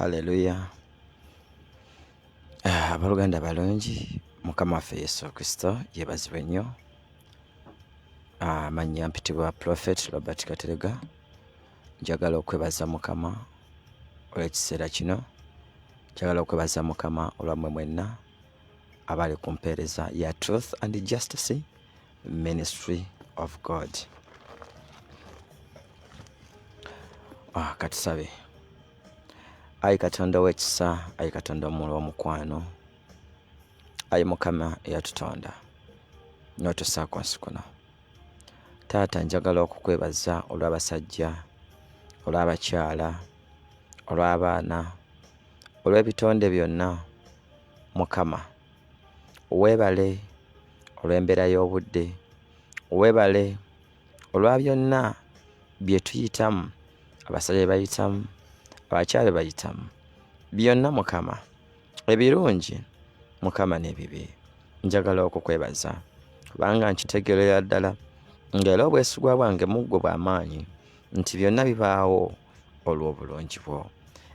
Haleluya. Abaluganda balungi, Mukama waffe Yesu Kristo yeebazibwe nnyo. Amannya mpitibwa Prophet Robert Katerega. Njagala okwebaza Mukama olw'ekiseera kino. Njagala okwebaza Mukama olwammwe mwenna abali ku mpeereza ya Truth and Justice Ministry of God. Katusabe. Ayi Katonda w'ekisa, ayi Katonda w'omukwano, ayi Mukama eyatutonda n'otusaako nsi kuno. Taata, njagala okukwebaza olw'abasajja, olw'abakyala, olw'abaana, olw'ebitonde byonna. Mukama, weebale olw'embeera y'obudde, weebale olwa byonna bye tuyitamu, abasajja bayitamu, abakyala bayitamu, byonna Mukama, ebirungi Mukama n'ebibi. Njagala okukwebaza kubanga nkitegeerera ddala ng'era obwesigwa bwange muggwe bw'amaanyi nti byonna bibaawo olw'obulungi bwo.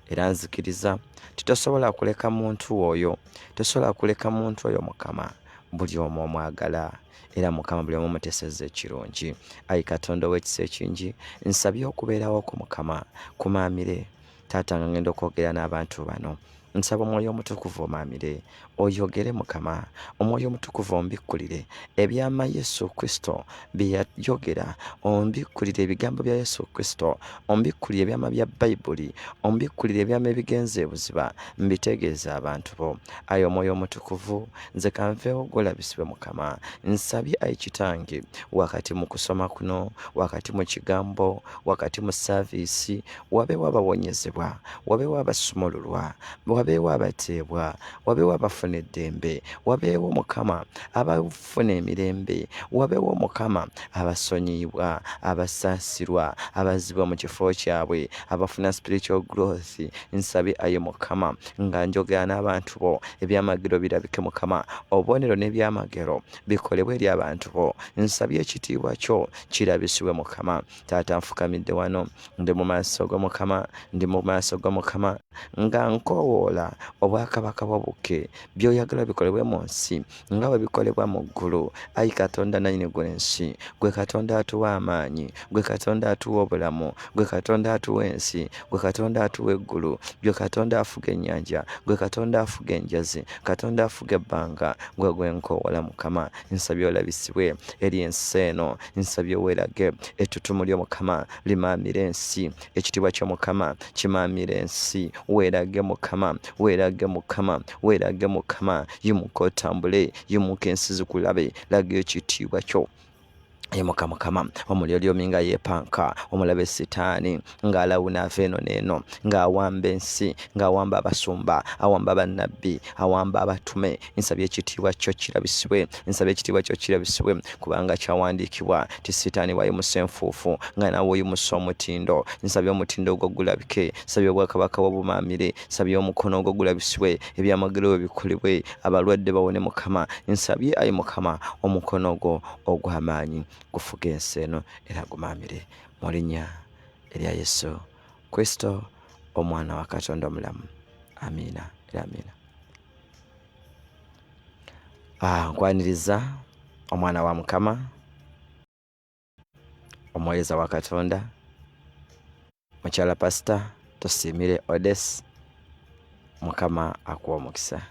Era nzikiriza titosobola kuleka muntu oyo, tosobola kuleka muntu oyo Mukama, buli omu omwagala. Era Mukama buli omu omuteesezza ekirungi. Ayi Katonda ow'ekisa ekingi, nsabye okubeerawo ku Mukama kumaamire. Taata, nga ngenda okwogera n'abantu bano, nsaba Omwoyo Omutukuvu omaamire, oyogere Mukama, Omwoyo Omutukuvu ombikkulire ebyama Yesu Kristo bye yayogera, ombikkulire ebigambo bya Yesu Kristo, ombikkulire ebyama bya Bayibuli, ombikkulire ebyama ebigenza ebuziba, mbitegeeze abantu bo. Ayi Omwoyo Omutukuvu, nze kanveewo gw'olabisibwe Mukama. Nsabye ayi Kitange, wakati mu kusoma kuno, wakati mu kigambo, wakati mu saaviisi, wabeewo abawonyezebwa, wabeewo abasumululwa, wabeewo abateebwa, wabeewo abafuna eddembe, wabeewo Mukama abafuna emirembe, wabeewo Mukama abasonyiibwa, abasaasirwa, abazibwa mu kifo kyabwe, abafuna spiritual growth. Nsabye ayi Mukama nga njogera n'abantu bo, ebyamagero birabike Mukama, obubonero n'ebyamagero bikolebwe eri abantu bo. Nsabye ekitiibwa kyo kirabisibwe Mukama. Taata, nfukamidde wano, ndi mu maaso go Mukama, ndi mu maaso go Mukama, nga nkoowoola obwakabaka bw'obukke by'oyagala bikolebwe mu nsi nga bwe bikolebwa mu ggulu. Ayi Katonda nannyini gw'ensi, gwe Katonda atuwa amaanyi, gwe Katonda atuwa obulamu, gwe Katonda atuwa ensi, gwe Katonda atuwa eggulu, gwe Katonda afuga ennyanja, gwe Katonda afuga enjazi, Katonda afuga ebbanga, gwe gwenkoowola Mukama. Nsabye olabisibwe eri ensi eno, nsabye weerage ettutumu lyo Mukama limaamire ensi, ekitiibwa kyo Mukama kimaamire ensi. Weerage Mukama, weerage Mukama, weerage Mukama. Yimuka otambule, yimuka ensi zikulabe, laga ekitiibwa kyo. Yimuka Mukama, omuliro lyomi nga yeepanka, Omulabe Sitaani ng'alawuna ava eno n'eno, ng'awamba ensi, ng'awamba abasumba, awamba bannabbi, awamba abatume. Nsabye ekitiibwa kyo kirabisibwe, nsabye ekitiibwa kyo kirabisibwe, kubanga kyawandiikibwa ti Sitaani wayimusa enfuufu nga nawe oyimusa omutindo. Nsabye omutindo ogwo gulabike, nsabye obwakabaka bw'obumaamire, nsabye omukono ogwo gulabisibwe, ebyamagero bwe bikolebwe, abalwadde bawone Mukama. Nsabye ayi Mukama omukono ogwo ogw'amaanyi gufuga ensi eno era gumaamire mu linnya erya Yesu Kristo, omwana wa Katonda omulamu. Amiina era amiina. Nkwaniriza omwana wa Mukama, omuweereza wa Katonda, mukyala pasita Tusiimire Odesi. Mukama akuwa omukisa.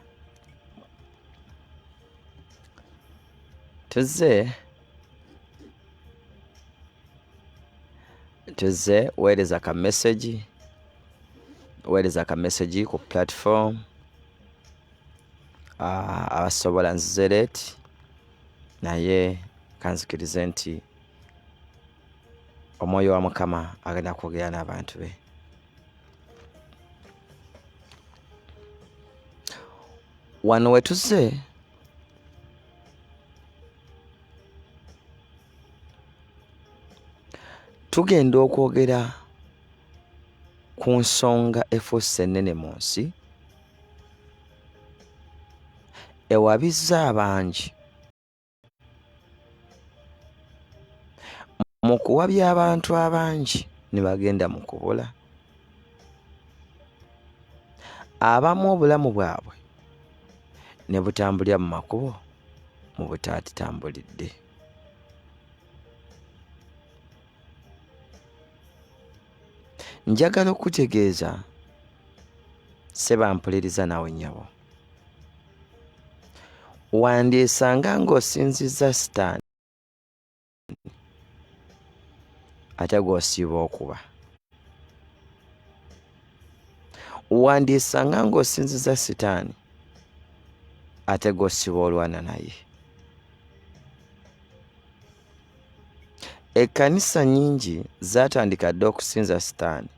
Tuze weereza ka message, weereza ka message ku platform. Abasobola nzize leeti, naye kanzikirize nti Omwoyo wa Mukama agenda kwogera n'abantu be. Wano we tuze tugenda okwogera ku nsonga efuuse ennene mu nsi, ewabizza abangi mu kuwabya abantu abangi ne bagenda mu kubula. abamu obulamu bwabwe ne butambulira mu makubo mu butaatitambulidde. Njagala okutegeeza sebampuliriza nawe nnyabo, wandyesanga ng'osinzizza Sitaani ate gw'osiiba okuba. Wandyesanga ng'osinzizza Sitaani ate gw'osiiba olwana naye. Ekkanisa nnyingi zaatandika dde okusinza Sitaani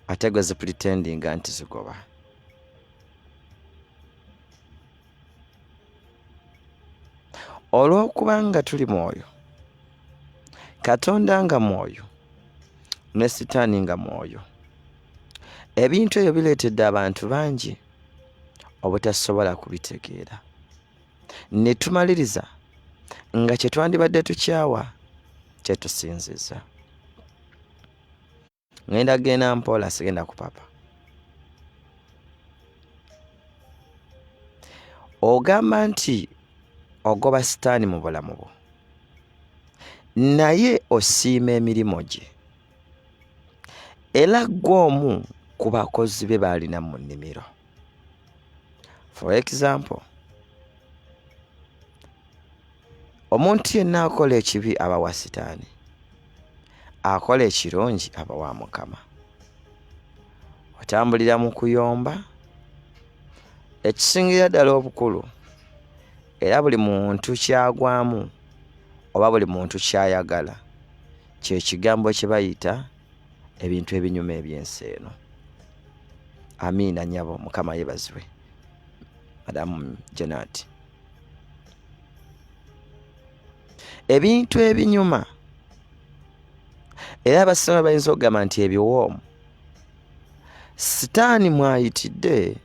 ate gwe zipretendinga nti zigoba. Olw'okubanga tuli mwoyo, Katonda nga mwoyo ne Sitaani nga mwoyo, ebintu ebyo bireetedde abantu bangi obutasobola kubitegeera, ne tumaliriza nga kye twandibadde tukyawa kye tusinzizza. Ngenda genda mpola, sigenda ku papa. Ogamba nti ogoba Sitaani mu bulamu bwo, naye osiima emirimu gye, era gw'omu ku bakozi be baalina mu nnimiro. For example, omuntu yenna akola ekibi aba wa Sitaani, akola ekirungi aba wa Mukama. Otambulira mu kuyomba, ekisingira ddala obukulu, era buli muntu kyagwamu oba buli muntu kyayagala, kye kigambo kye bayita ebintu ebinyuma eby'ensi eno. Amiina nnyabo, Mukama yeebazibwe. Madamu Jenati, ebintu ebinyuma, era abasinga bayinza okugamba nti ebiwoomu, Sitaani mwayitidde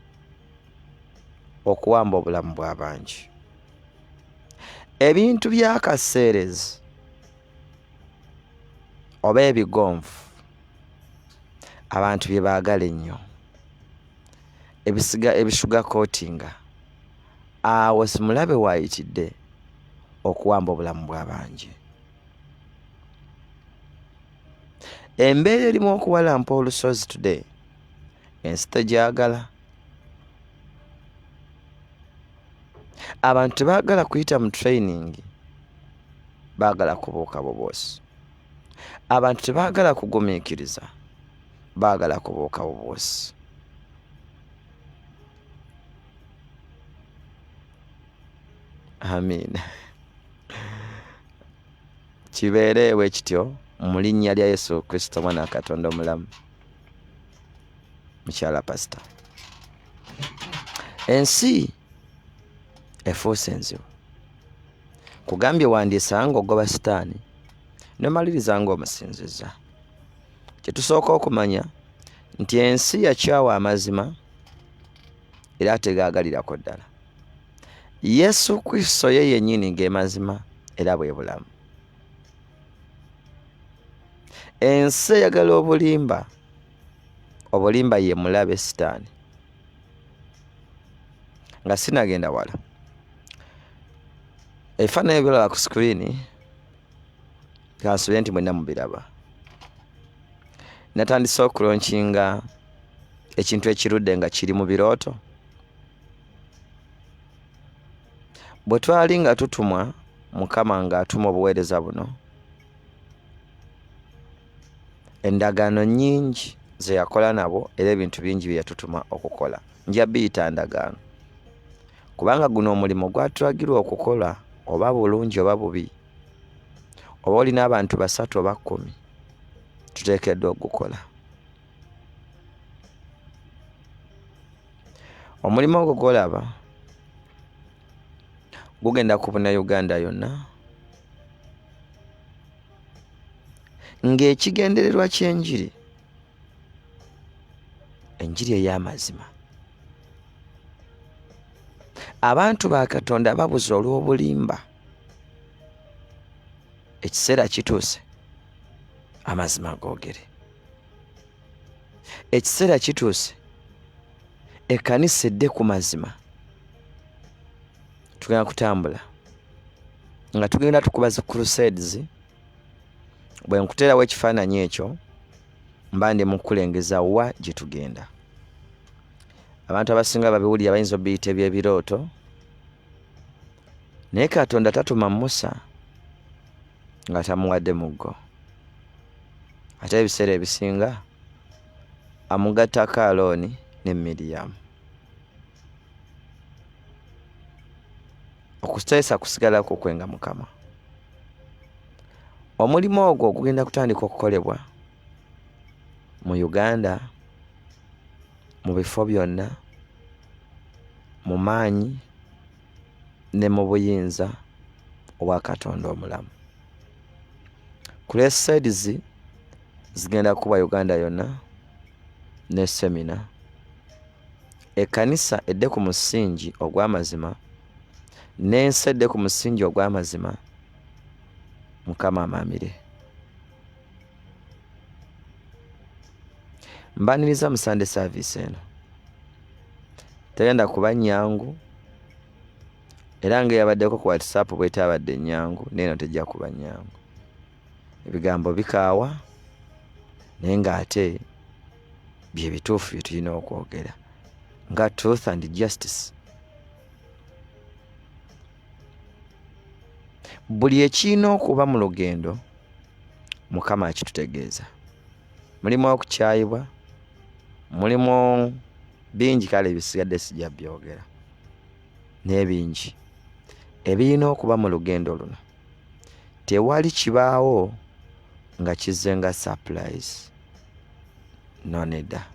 okuwamba obulamu bw'abangi. Ebintu by'akaseerezi oba ebigonvu abantu bye baagala ennyo, ebisuga kootinga, awo Omulabe waayitidde okuwamba obulamu bw'abangi. Embeera erimu okuwalampa olusozi today, ensi tegyagala. Abantu tebaagala kuyita mu training, baagala kubuuka buboosi. Abantu tebaagala kugumiikiriza, baagala kubuuka buboosi. Amiina. Kibeereewo kityo mu linnya lya Yesu Kristo, Mwana wa Katonda omulamu. Mukyala Pastor. Ensi efuuse enzibu. Kugambye wandyesanga ogoba Sitaani nomaliriza ng'omusinzizza. Kye tusooka okumanya nti ensi yakyawa amazima era tegaagalirako ddala. Yesu Kristo ye yennyini ge mazima era bwe bulamu. Ensi eyagala obulimba, obulimba ye mulabe Sitaani. Nga sinagenda wala, ebifaananyi ebiraba ku screen kansuubire nti mwenna mubiraba. Natandise okulonkinga ekintu ekirudde nga kiri mu birooto. Bwe twali nga tutumwa, Mukama ng'atuma obuweereza buno, endagaano nnyingi ze yakola nabo era ebintu bingi bye yatutuma okukola. Nja biyita ndagaano, kubanga guno omulimo gwatulagirwa okukola, oba bulungi oba bubi, oba olina abantu 3 oba 10, tuteekeddwa ogukola. Omulimo ogwo gw'olaba gugenda kubuna Uganda yonna, ng'ekigendererwa ky'enjiri, enjiri ey'amazima. Abantu ba Katonda babuze olw'obulimba. Ekiseera kituuse amazima googere. Ekiseera kituuse ekkanisa edde ku mazima tugenda kutambula nga tugenda tukuba zi crusades. Bwe nkuteerawo ekifaananyi ekyo mba ndi mu kukulengeza wa gye tugenda. Abantu abasinga babiwulira bayinza obiyita eby'ebirooto, naye Katonda tatuma Musa nga tamuwadde muggo. Ate ebiseera ebisinga amugattako Alooni ne Miriyamu. Okuteesa kusigalako kwenga Mukama. Omulimu ogwo gugenda kutandika okukolebwa mu Uganda, mu bifo byonna, mu maanyi ne mu buyinza obwa Katonda omulamu. Crusades zigenda kuba Uganda yonna ne semina. Ekkanisa edde ku musingi ogw'amazima n'ensi edde ku musingi ogw'amazima, Mukama amaamire. Mbaniriza mu Sunday service eno tegenda kuba nnyangu, era ng'eyabaddeko ku WhatsApp bw'etabadde nnyangu, neeno tejja kuba nnyangu. Ebigambo bikaawa naye ng'ate bye bituufu bye tulina okwogera nga truth and justice. Buli ekirina okuba mu lugendo Mukama akitutegeeza. Mulimu okukyayibwa, mulimu bingi, kale bisigadde sijja byogera, naye bingi ebirina okuba mu lugendo luno. Tewali kibaawo nga kizze nga surprise. No, nedda.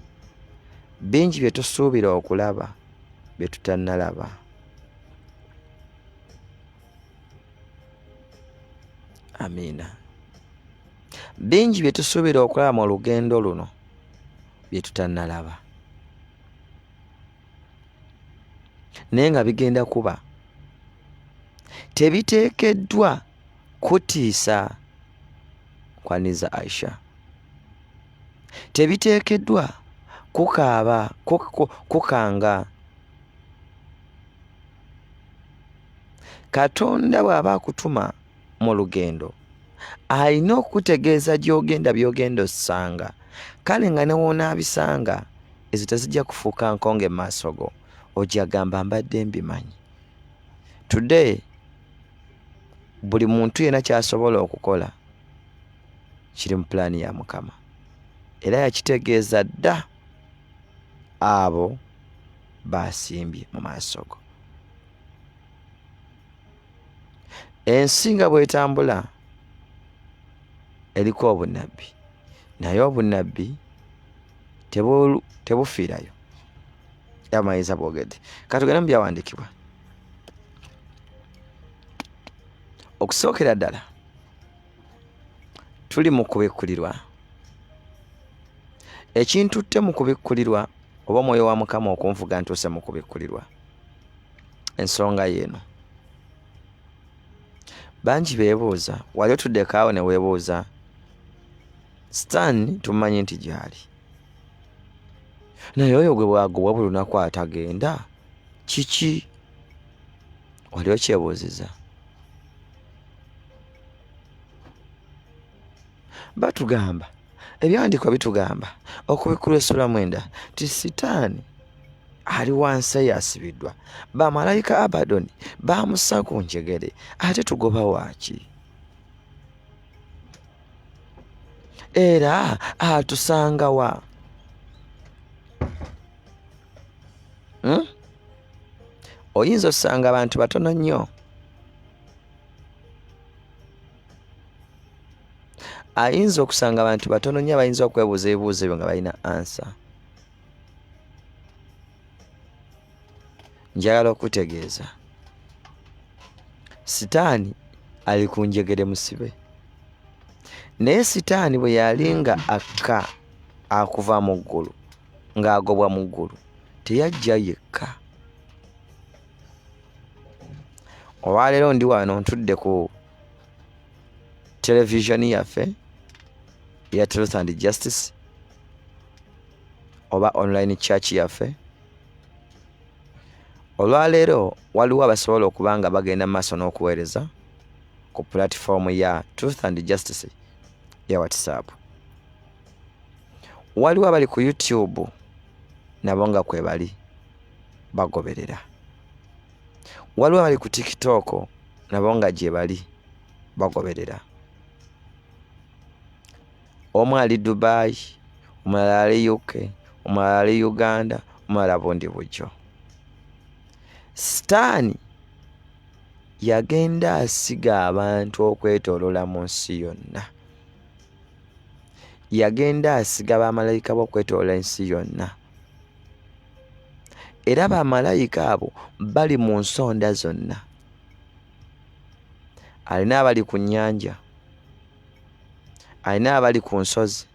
Bingi bye tusuubira okulaba bye tutannalaba. Amiina. Bingi bye tusuubira okulaba mu lugendo luno bye tutannalaba, naye nga bigenda kuba. Tebiteekeddwa kutiisa kwaniza Aisha. Tebiteekeddwa kukaaba kukanga. Katonda bw'aba akutuma mu lugendo alina okutegeeza gy'ogenda by'ogenda ossanga. Kale nga ne woonaabisanga ezo tezijja kufuuka nkonge mu maaso go, ojja gamba mbadde mbimanyi. Today buli muntu yenna ky'asobola okukola kiri mu pulaani ya Mukama, era yakitegeeza dda abo basimbye mu maaso go. Ensi nga bw'etambula eriko obunnabbi, naye obunnabbi tebufiirayo. Yamayinza bwogedde. Katugende mu byawandiikibwa. Okusookera ddala tuli mu kubikkulirwa. Ekintutte mu kubikkulirwa, oba Omwoyo wa Mukama okunvuga ntuuse mu kubikkulirwa, ensonga yeeno. Bangi beebuuza, wali otuddeko awo ne weebuuza, Sitaani tumanyi nti gy'ali, naye oyo gwe bwagobwa buli lunaku atagenda kiki? Wali okyebuuziza? Batugamba, ebyawandiikibwa bitugamba okubikkulwa essula 9 ti Sitaani ali wansi yasibiddwa, bamalayika Abadoni bamussa ku njegere, ate tugoba waaki? Era atusanga wa? Oyinza osanga abantu batono nnyo. Ayinza okusanga abantu batono nnyo abayinza okwebuuza ebibuuzo ebyo nga balina ansa. Njagala okutegeeza, Sitaani ali ku njegere musibe, naye Sitaani bwe yalinga akka akuva mu ggulu ng'agobwa mu ggulu, teyajja yekka. Olwaleero ndi wano ntudde ku televisioni yaffe ya Truth and Justice oba online church yaffe, olwaleero waliwo abasobola okuba nga bagenda maaso n'okuweereza ku pulatifomu ya Truth and Justice ya WhatsApp. Waliwo abali ku YouTube nabo nga kwe bali bagoberera. Waliwo abali ku TikTok nabo nga gye bali bagoberera. Omu ali Dubai, omulala ali UK, omulala ali Uganda, omulala bundi bujjo. Sitaani yagenda asiga abantu okwetoolola mu nsi yonna. Yagenda asiga bamalayika b'okwetoolola ensi yonna. Era bamalayika abo bali mu nsonda zonna. Alina abali ku nnyanja, alina abali ku nsozi,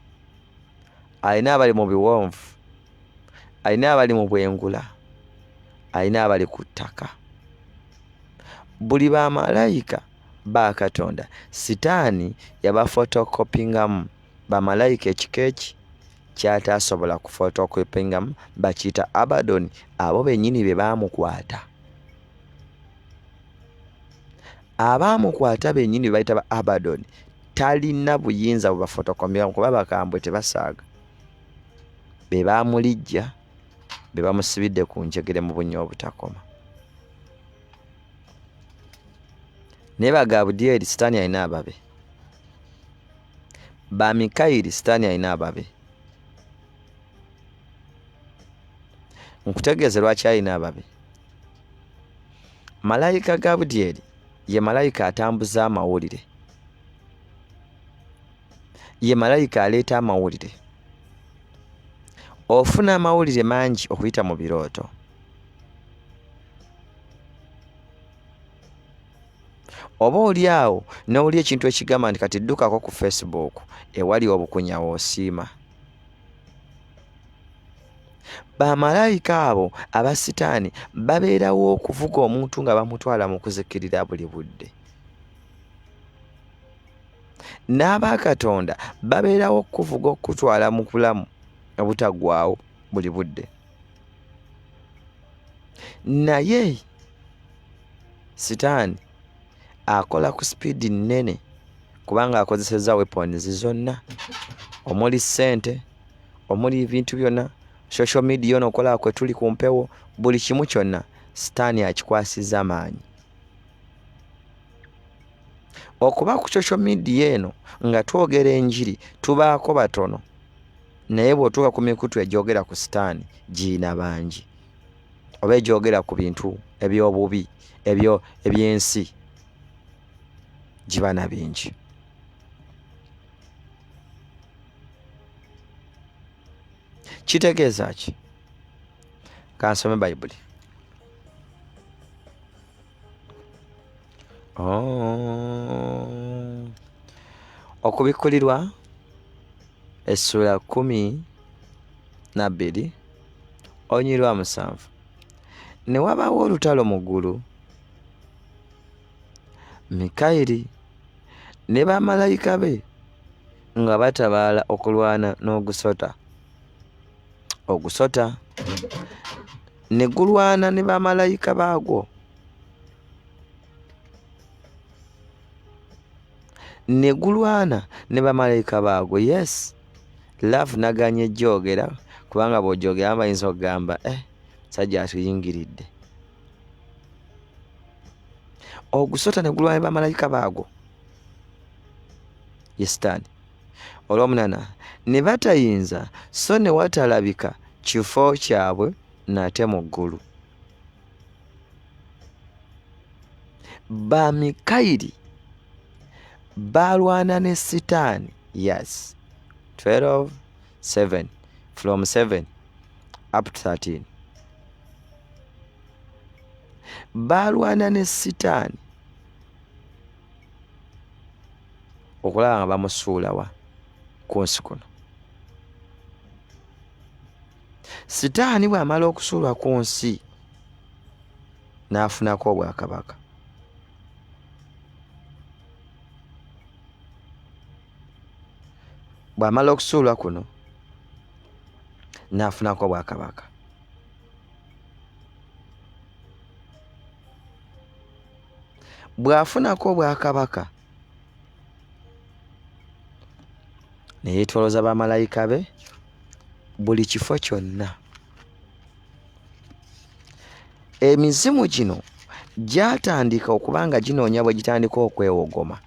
alina abali mu biwonvu, alina abali mu bwengula, alina abali ku ttaka. Buli bamalayika ba Katonda Sitaani yabafotokopingamu. Bamalayika ekika eki kyatasobola kufotokopingamu bakiyita Abadoni, abo bennyini be baamukwata. Abaamukwata bennyini bayita ba Abadoni talina buyinza bubafotokopingamu kuba bakambwe tebasaaga. Be baamulijja, be bamusibidde ku njegere mu bunnya obutakoma. Naye Bagabudyeri Sitaani alina ababe. Ba Mikayiri Sitaani alina ababe. Nkutegeeze lwaki alina ababe. Malayika Gabudyeri ye malayika atambuza amawulire. Ye malayika aleeta amawulire. Ofuna amawulire mangi okuyita mu birooto. Oba oli awo n'oli ekintu ekigamba nti kati ddukako ku Facebook ewali obukunya woosiima. Bamalayika abo aba Sitaani babeerawo okuvuga omuntu nga bamutwala mu kuzikirira buli budde. N'aba Katonda babeerawo okuvuga okutwala mu bulamu obutaggwaawo buli budde. Naye Sitaani akola ku sipiidi nnene kubanga akozesezza weapons zonna, omuli ssente, omuli ebintu byonna, social media n'okola kwe tuli ku mpewo, buli kimu kyonna Sitaani akikwasizza maanyi. Okuba ku social media eno nga twogera enjiri tubaako batono, naye bw'otuuka ku mikutu egyogera ku Sitaani giyina bangi, oba egyogera ku bintu eby'obubi eby'ensi giba na bingi. Kitegeeza ki? Kansome Bayibuli. Okubikkulirwa essula 12 onyirwa 7. Ne wabaawo olutalo mu ggulu. Mikayiri ne bamalayika be nga batabaala okulwana n'ogusota. Ogusota ne gulwana ne bamalayika baagwo. Ne gulwana ne bamalayika baagwo. Yes, love naganye ejjoogera kubanga bw'ojoogera bayinza okugamba sajja atuyingiridde. Ogusota ne gulwana ne bamalayika baagwo. Ye Sitaani. Olw'omunana ne batayinza so ne watalabika kifo kyabwe nate mu ggulu. Ba Mikayiri balwana ne Sitaani. Yes, 12:7 from 7 up to 13. Balwana ne Sitaani okulaba nga bamusuula wa ku nsi kuno. Sitaani bw'amala okusuulwa ku nsi n'afunako obwakabaka. Bw'amala okusuulwa kuno n'afunako obwakabaka. bw'afunako obwakabaka ne yeetolooza bamalayika be buli kifo kyonna. Emizimu gino gyatandika okuba nga ginoonya bwe gitandika okwewogoma,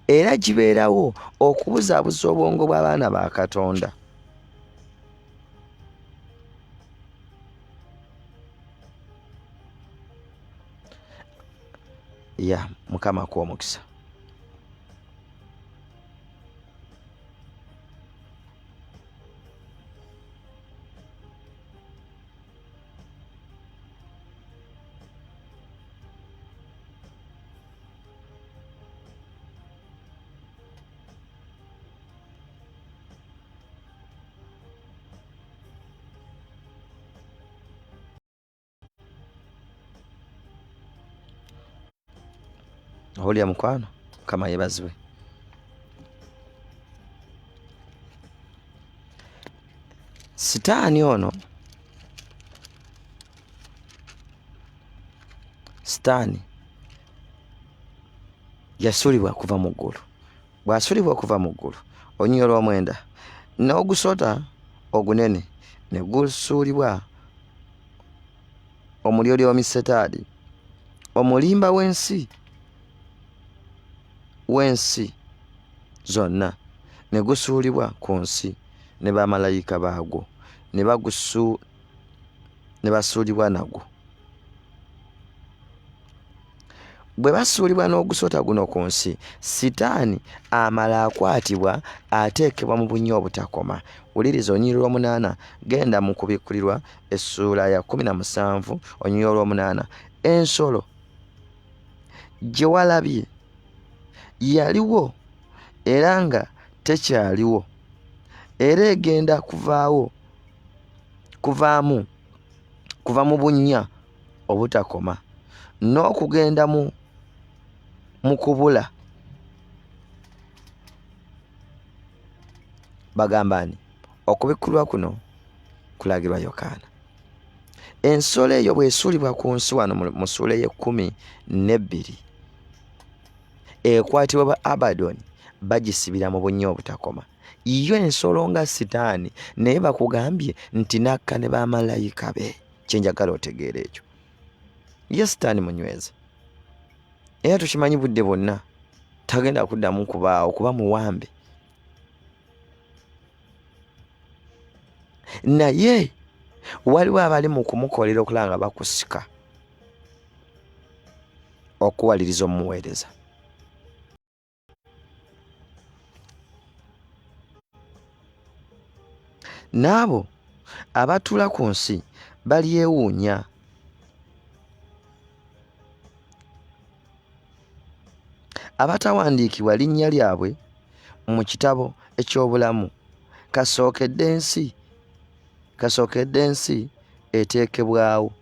era gibeerawo okubuzaabuza obwongo bw'abaana ba Katonda. Mukama akuwa omukisa. Owulira mukwano, Mukama yeebazibwe. Sitaani ono, Sitaani yasuulibwa kuva mu ggulu. Bw'asuulibwa okuva mu ggulu, olunyiriri olw'omwenda n'ogusota ogunene ne gusuulibwa omulyolyomi Setaani, omulimba w'ensi zonna ne gusuulibwa ku nsi ne bamalayika baagwo ne basuulibwa nagwo. Bwe basuulibwa n'ogusota guno ku nsi, Sitaani amala akwatibwa ateekebwa mu bunnya obutakoma. Wuliriza olunyiriri olw'omunaana, genda mu kubikkulirwa essuula ya 17 olunyiriri olw'omunaana. Ensolo gye walabye yaliwo era nga tekyaliwo, era egenda kuva mu bunnya obutakoma n'okugenda mu kubula. Bagamba ni okubikkulwa kuno kulagirwa Yokaana. Ensolo eyo bw'esuulibwa ku nsi wano mu ssuula y'e12, ekwatibwa ba Abadoni bagisibira mu bunnya obutakoma. Yo ensolo nga Sitaani, naye bakugambye nti nakka ne bamalayika be. Kyenjagala otegeera ekyo. Ye Sitaani munyweze, era tukimanyi budde bwonna tagenda kuddamu kubaawo kuba muwambe. Naye waliwo abali mu kumukolera okulaba nga bakusika okuwaliriza omuweereza. N'abo abatuula ku nsi balyewuunya. Abatawandiikibwa linnya lyabwe mu kitabo eky'obulamu kasookedde ensi eteekebwawo.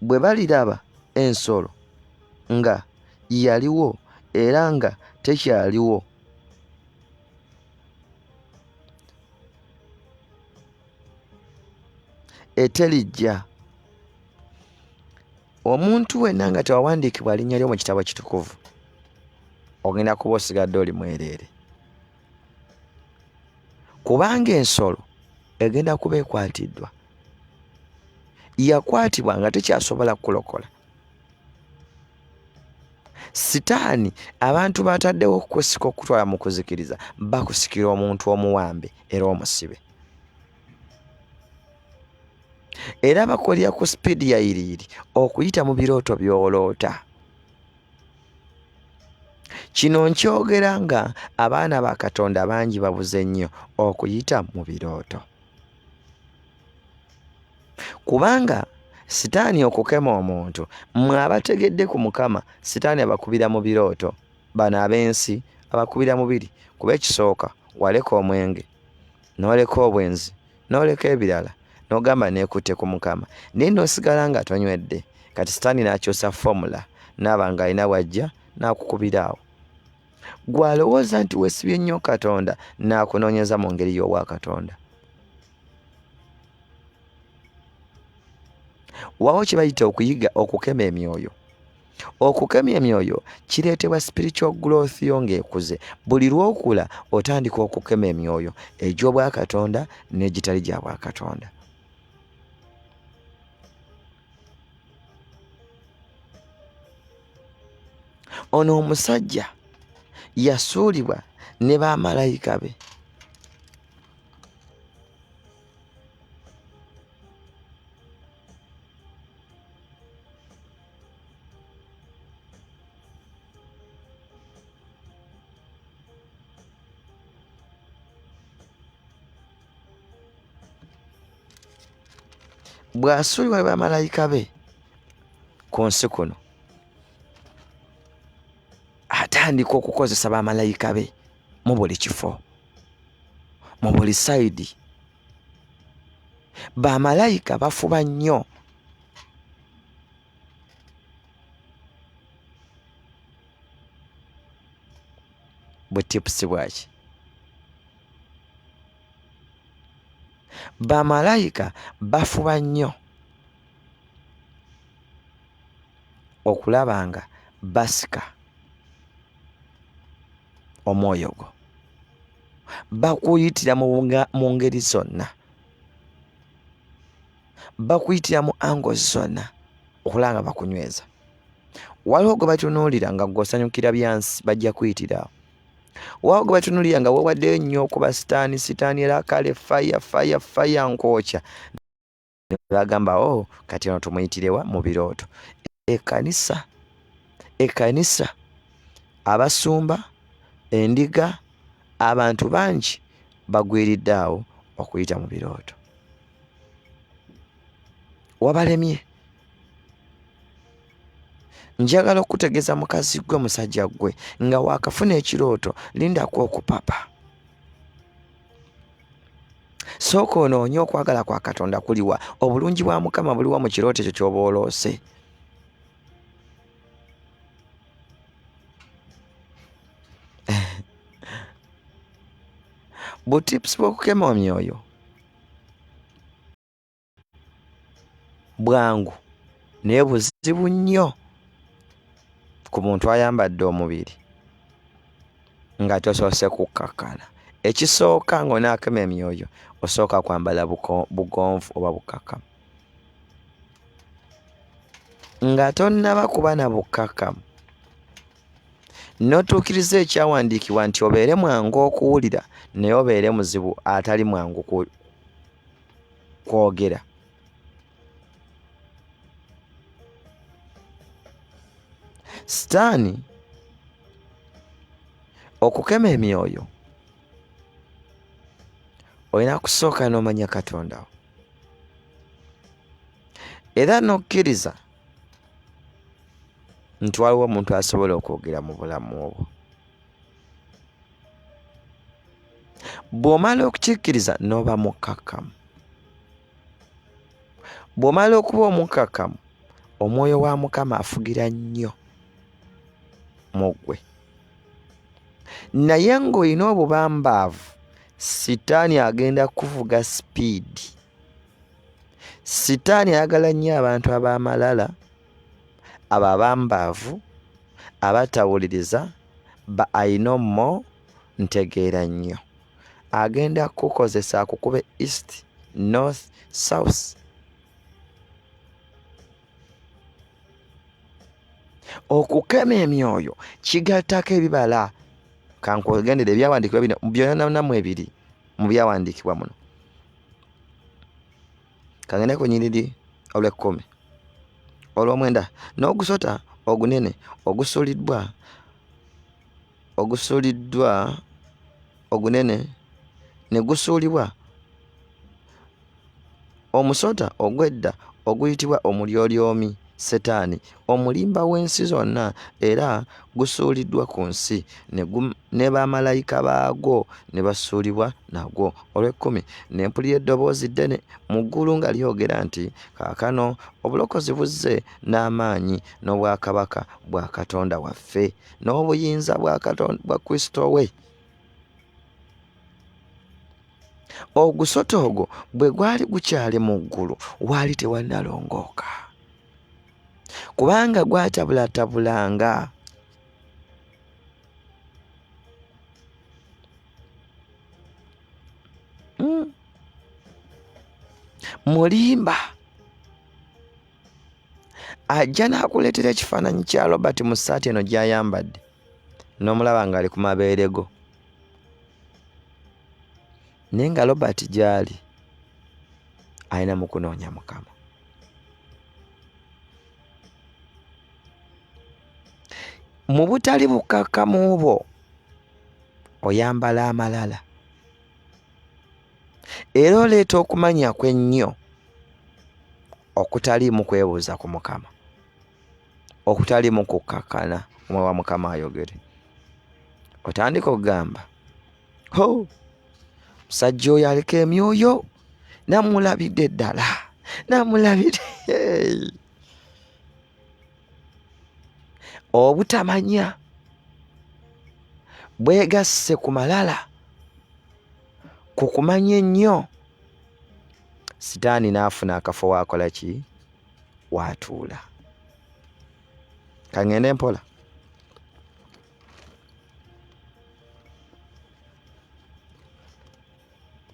Bwe baliraba ensolo nga yaliwo era nga tekyaliwo, etelijja. Omuntu wenna nga tewawandiikibwa linnya lyo mu kitabo ekitukuvu, ogenda kuba osigadde oli mwereere, kubanga ensolo egenda kuba ekwatiddwa. Yakwatibwa nga tekyasobola kulokola. Sitaani abantu bataddewo okukusika okutwala mu kuzikiriza, bakusikira omuntu omuwambe era omusibe, era bakolya ku sipiidi ya iriiri okuyita mu birooto by'oloota. Kino nkyogera nga abaana ba Katonda bangi babuze nnyo okuyita mu birooto, kubanga Sitaani okukema omuntu, mmwe abategedde ku Mukama, Sitaani abakubira mu birooto. Bano ab'ensi abakubira mubiri, kuba ekisooka waleka omwenge, n'oleka obwenzi, n'oleka ebirala, n'ogamba neekutte ku Mukama, naye n'osigala nga tonywedde. Kati Sitaani n'akyusa fomula, n'aba nga alina wajja n'akukubira awo. Gw'alowooza nti weesibye nnyo Katonda, n'akunoonyeza mu ngeri y'obwa Katonda. wawo kye bayita okuyiga okukema emyoyo. Okukema emyoyo kireetebwa spiritual growth yo ng'ekuze. Buli lw'okula otandika okukema emyoyo egy'obwakatonda n'egitali gya bwakatonda. Ono omusajja yasuulibwa ne bamalayika be. Bw'asuulibwa ne bamalayika be ku nsi kuno, atandika okukozesa bamalayika be mu buli kifo, mu buli sayidi. Bamalayika bafuba nnyo. Butipusi bwaki? Bamalayika bafuba nnyo okulaba nga basika omwoyo gwo. Bakuyitira mu ngeri zonna, bakuyitira mu angles zonna okulaba nga bakunyweza. Waliwo gwe batunuulira nga gw'osanyukira byansi, bajja kuyitirawo. Waliwo gwe batunuulira nga weewaddeyo nnyo okuba sitaani, sitaani era kale faya nkwokya. Ne bagamba kati ono tumuyitirewa mu birooto. Ekkanisa, abasumba, endiga, abantu bangi bagwiridde awo okuyita mu birooto. Wabalemye. Njagala okutegeeza mukazi gwe, musajja gwe, nga waakafuna ekirooto lindako okupapa. Sooka onoonye okwagala kwa Katonda kuliwa, obulungi bwa Mukama buliwa mu kirooto ekyo ky'oba oloose. Butipusi bw'okukema emyoyo bwangu naye buzibu nnyo ku muntu ayambadde omubiri nga tosoose kukkakkana. Ekisooka ng'onaakema emyoyo osooka kwambala bugonvu oba bukkakkamu. Nga tonnaba kuba na bukkakkamu, n'otuukiriza ekyawandiikibwa nti obeere mwangu okuwulira naye obeere muzibu atali mwangu kwogera. Sitaani okukema emyoyo olina kusooka n'omanya Katonda wo, era n'okkiriza nti waliwo omuntu asobola okwogera mu bulamu obwo. Bw'omala okukikkiriza n'oba mukkakkamu. Bw'omala okuba omukkakkamu, omwoyo wa Mukama afugira nnyo mu ggwe. Naye ng'olina obubambaavu, Sitaani agenda kuvuga sipiidi. Sitaani ayagala nnyo abantu ab'amalala, abo abambaavu, abatawuliriza, ba ainomo ntegeera nnyo. Agenda kukozesa akukube east, north, south. Okukema emyoyo kigattako ebibala. Kankwegendera ebyawandiikibwa bino byonna mu ebiri mu byawandiikibwa muno. Kangende ku nnyiriri olw'ekkumi, olw'omwenda, n'ogusota ogunene ogusuuliddwa ogunene ne gusuulibwa. Omusota ogw'edda oguyitibwa omulyolyomi, Sitaani, omulimba w'ensi zonna, era gusuuliddwa ku nsi, ne bamalayika baagwo ne basuulibwa nagwo. Olw'ekkumi, ne mpulira eddoboozi ddene mu ggulu nga lyogera nti, kaakano obulokozi buzze n'amaanyi n'obwakabaka bwa Katonda waffe n'obuyinza bwa Kristo we. ogusota ogwo bwe gwali gukyali mu ggulu waali tewannalongooka kubanga gwatabulatabulanga. Mulimba ajja n'akuleetera ekifaananyi kya Robert mu ssaati eno gy'ayambadde n'omulaba ng'ali ku mabeere go, naye nga Robert gy'ali alina mu kunoonya Mukama. Mu butali bukkakkamu bwo oyambala amalala era oleeta okumanya kw'ennyo okutaliimu kwebuuza ku Mukama, okutaliimu kukkakkana omwoyo wa Mukama ayogere. Otandika okugamba musajja oyo aleka emyoyo, namulabidde ddala, namulabidde. Obutamanya bwegasse ku malala, ku kumanya ennyo. Sitaani n'afuna akafo waakola ki? Waatuula. Kaŋŋende mpola.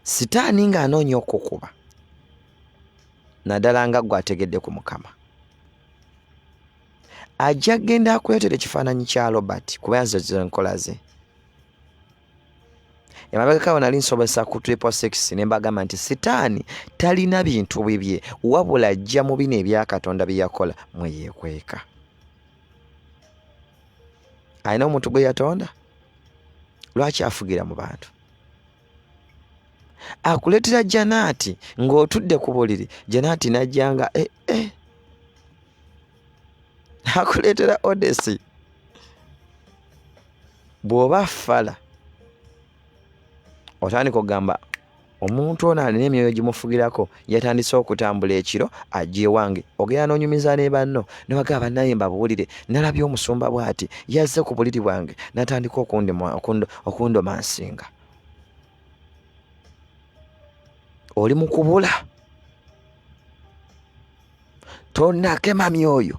Sitaani ng'anoonya okukuba naddala nga gwe ategedde ku Mukama, ajja genda akuleetera ekifaananyi kya Robert kuba nze nkola ze. Emabegakawo nali nsobesa ku 666 ne mbagamba nti Sitaani talina bintu bibye wabula ajja mu bino ebya Katonda bye yakola mwe yeekweka. Alina omuntu gwe yatonda, lwaki afugira mu bantu? Akuleetera Janaati ng'otudde ku buliri, Janaati najjanga akuleetera Odesi bw'oba fala otandika okugamba omuntu ono alina emyoyo gimufugirako, yatandise okutambula ekiro ajja ewange. Ogenda n'onyumiza ne banno ne bagamba naye mbabuulire, nalabye omusumba bw'ati yazze ku buliri bwange n'atandika okundoma nsinga. Oli mu kubula, tonnakema myoyo.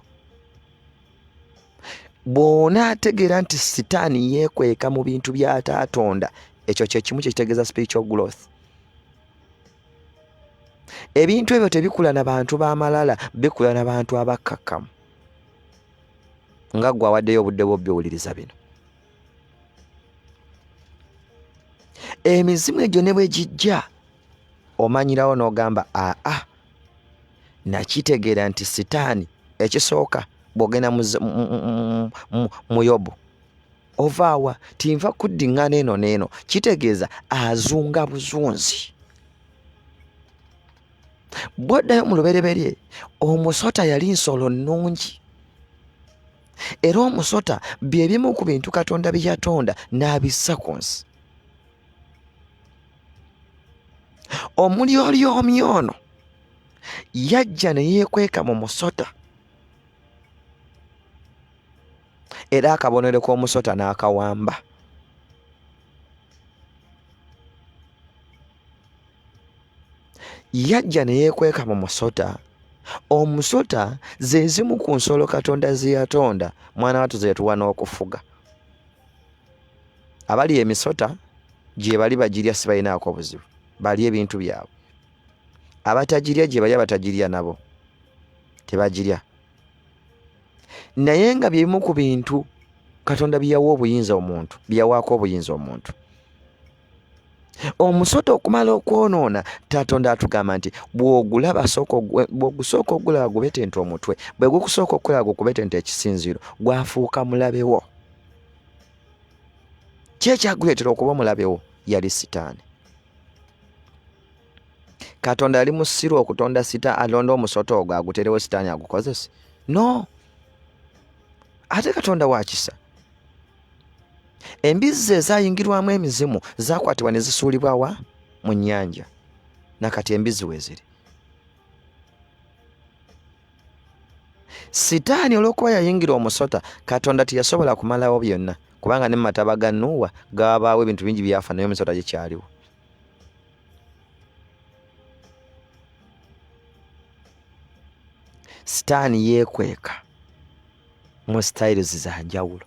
Bw'onaategeera nti Sitaani yeekweka mu bintu by'ataatonda, ekyo kye kimu kye kitegeeza spiritual growth. Ebintu ebyo tebikula na bantu b'amalala, bikula na bantu abakkakkamu. Nga ggwe awaddeyo obudde bwo byowuliriza bino. Emizimu egyo ne bwe gijja omanyirawo n'ogamba nakitegeera nti Sitaani ekisooka bw'ogenda mu Yobu ovaawa tinva kuddiŋŋana eno n'eno, kitegeeza azunga buzunzi. Bw'oddayo mu lubereberye omusota yali nsolo nnungi era omusota bye bimu ku bintu Katonda bye yatonda n'abissa ku nsi. Omulyolyomi ono yajja ne yeekweka mu musota era akabonero k'omusota n'akawamba. Yajja ne yeekweka mu musota. Omusota ze zimu ku nsolo Katonda ze yatonda mwana wattu ze yatuwa n'okufuga. Abali emisota gye bali bagirya si balinaako buzibu, balya ebintu byabwe. Abatagirya gye bali abatagirya nabo tebagirya. Naye nga bye bimu ku bintu Katonda bye yawa obuyinza omuntu, bye yawaako obuyinza omuntu. Omusota okumala okwonoona, Katonda atugamba nti bw'ogusooka ogulaba gubetente omutwe, bwe gukusooka okulaba gukubetente ekisinziiro, gwafuuka mulabe wo. Ki ekyaguleetera okuba omulabe wo? Yali Sitaani. Katonda yali musiru okutonda alonda omusota ogwo aguterewo Sitaani agukozese? No. Ate Katonda wa kisa. Embizzi ezayingirwamu emizimu zakwatibwa ne zisuulibwa wa? Mu nnyanja. Nakati embizzi weeziri. Sitaani olw'okuba yayingira omusota, Katonda teyasobola kumalawo byonna kubanga ne mu mataba ga Nuuwa gaabaawo ebintu bingi byafa naye omusota gye kyaliwo. Sitaani yeekweka mu styles za njawulo.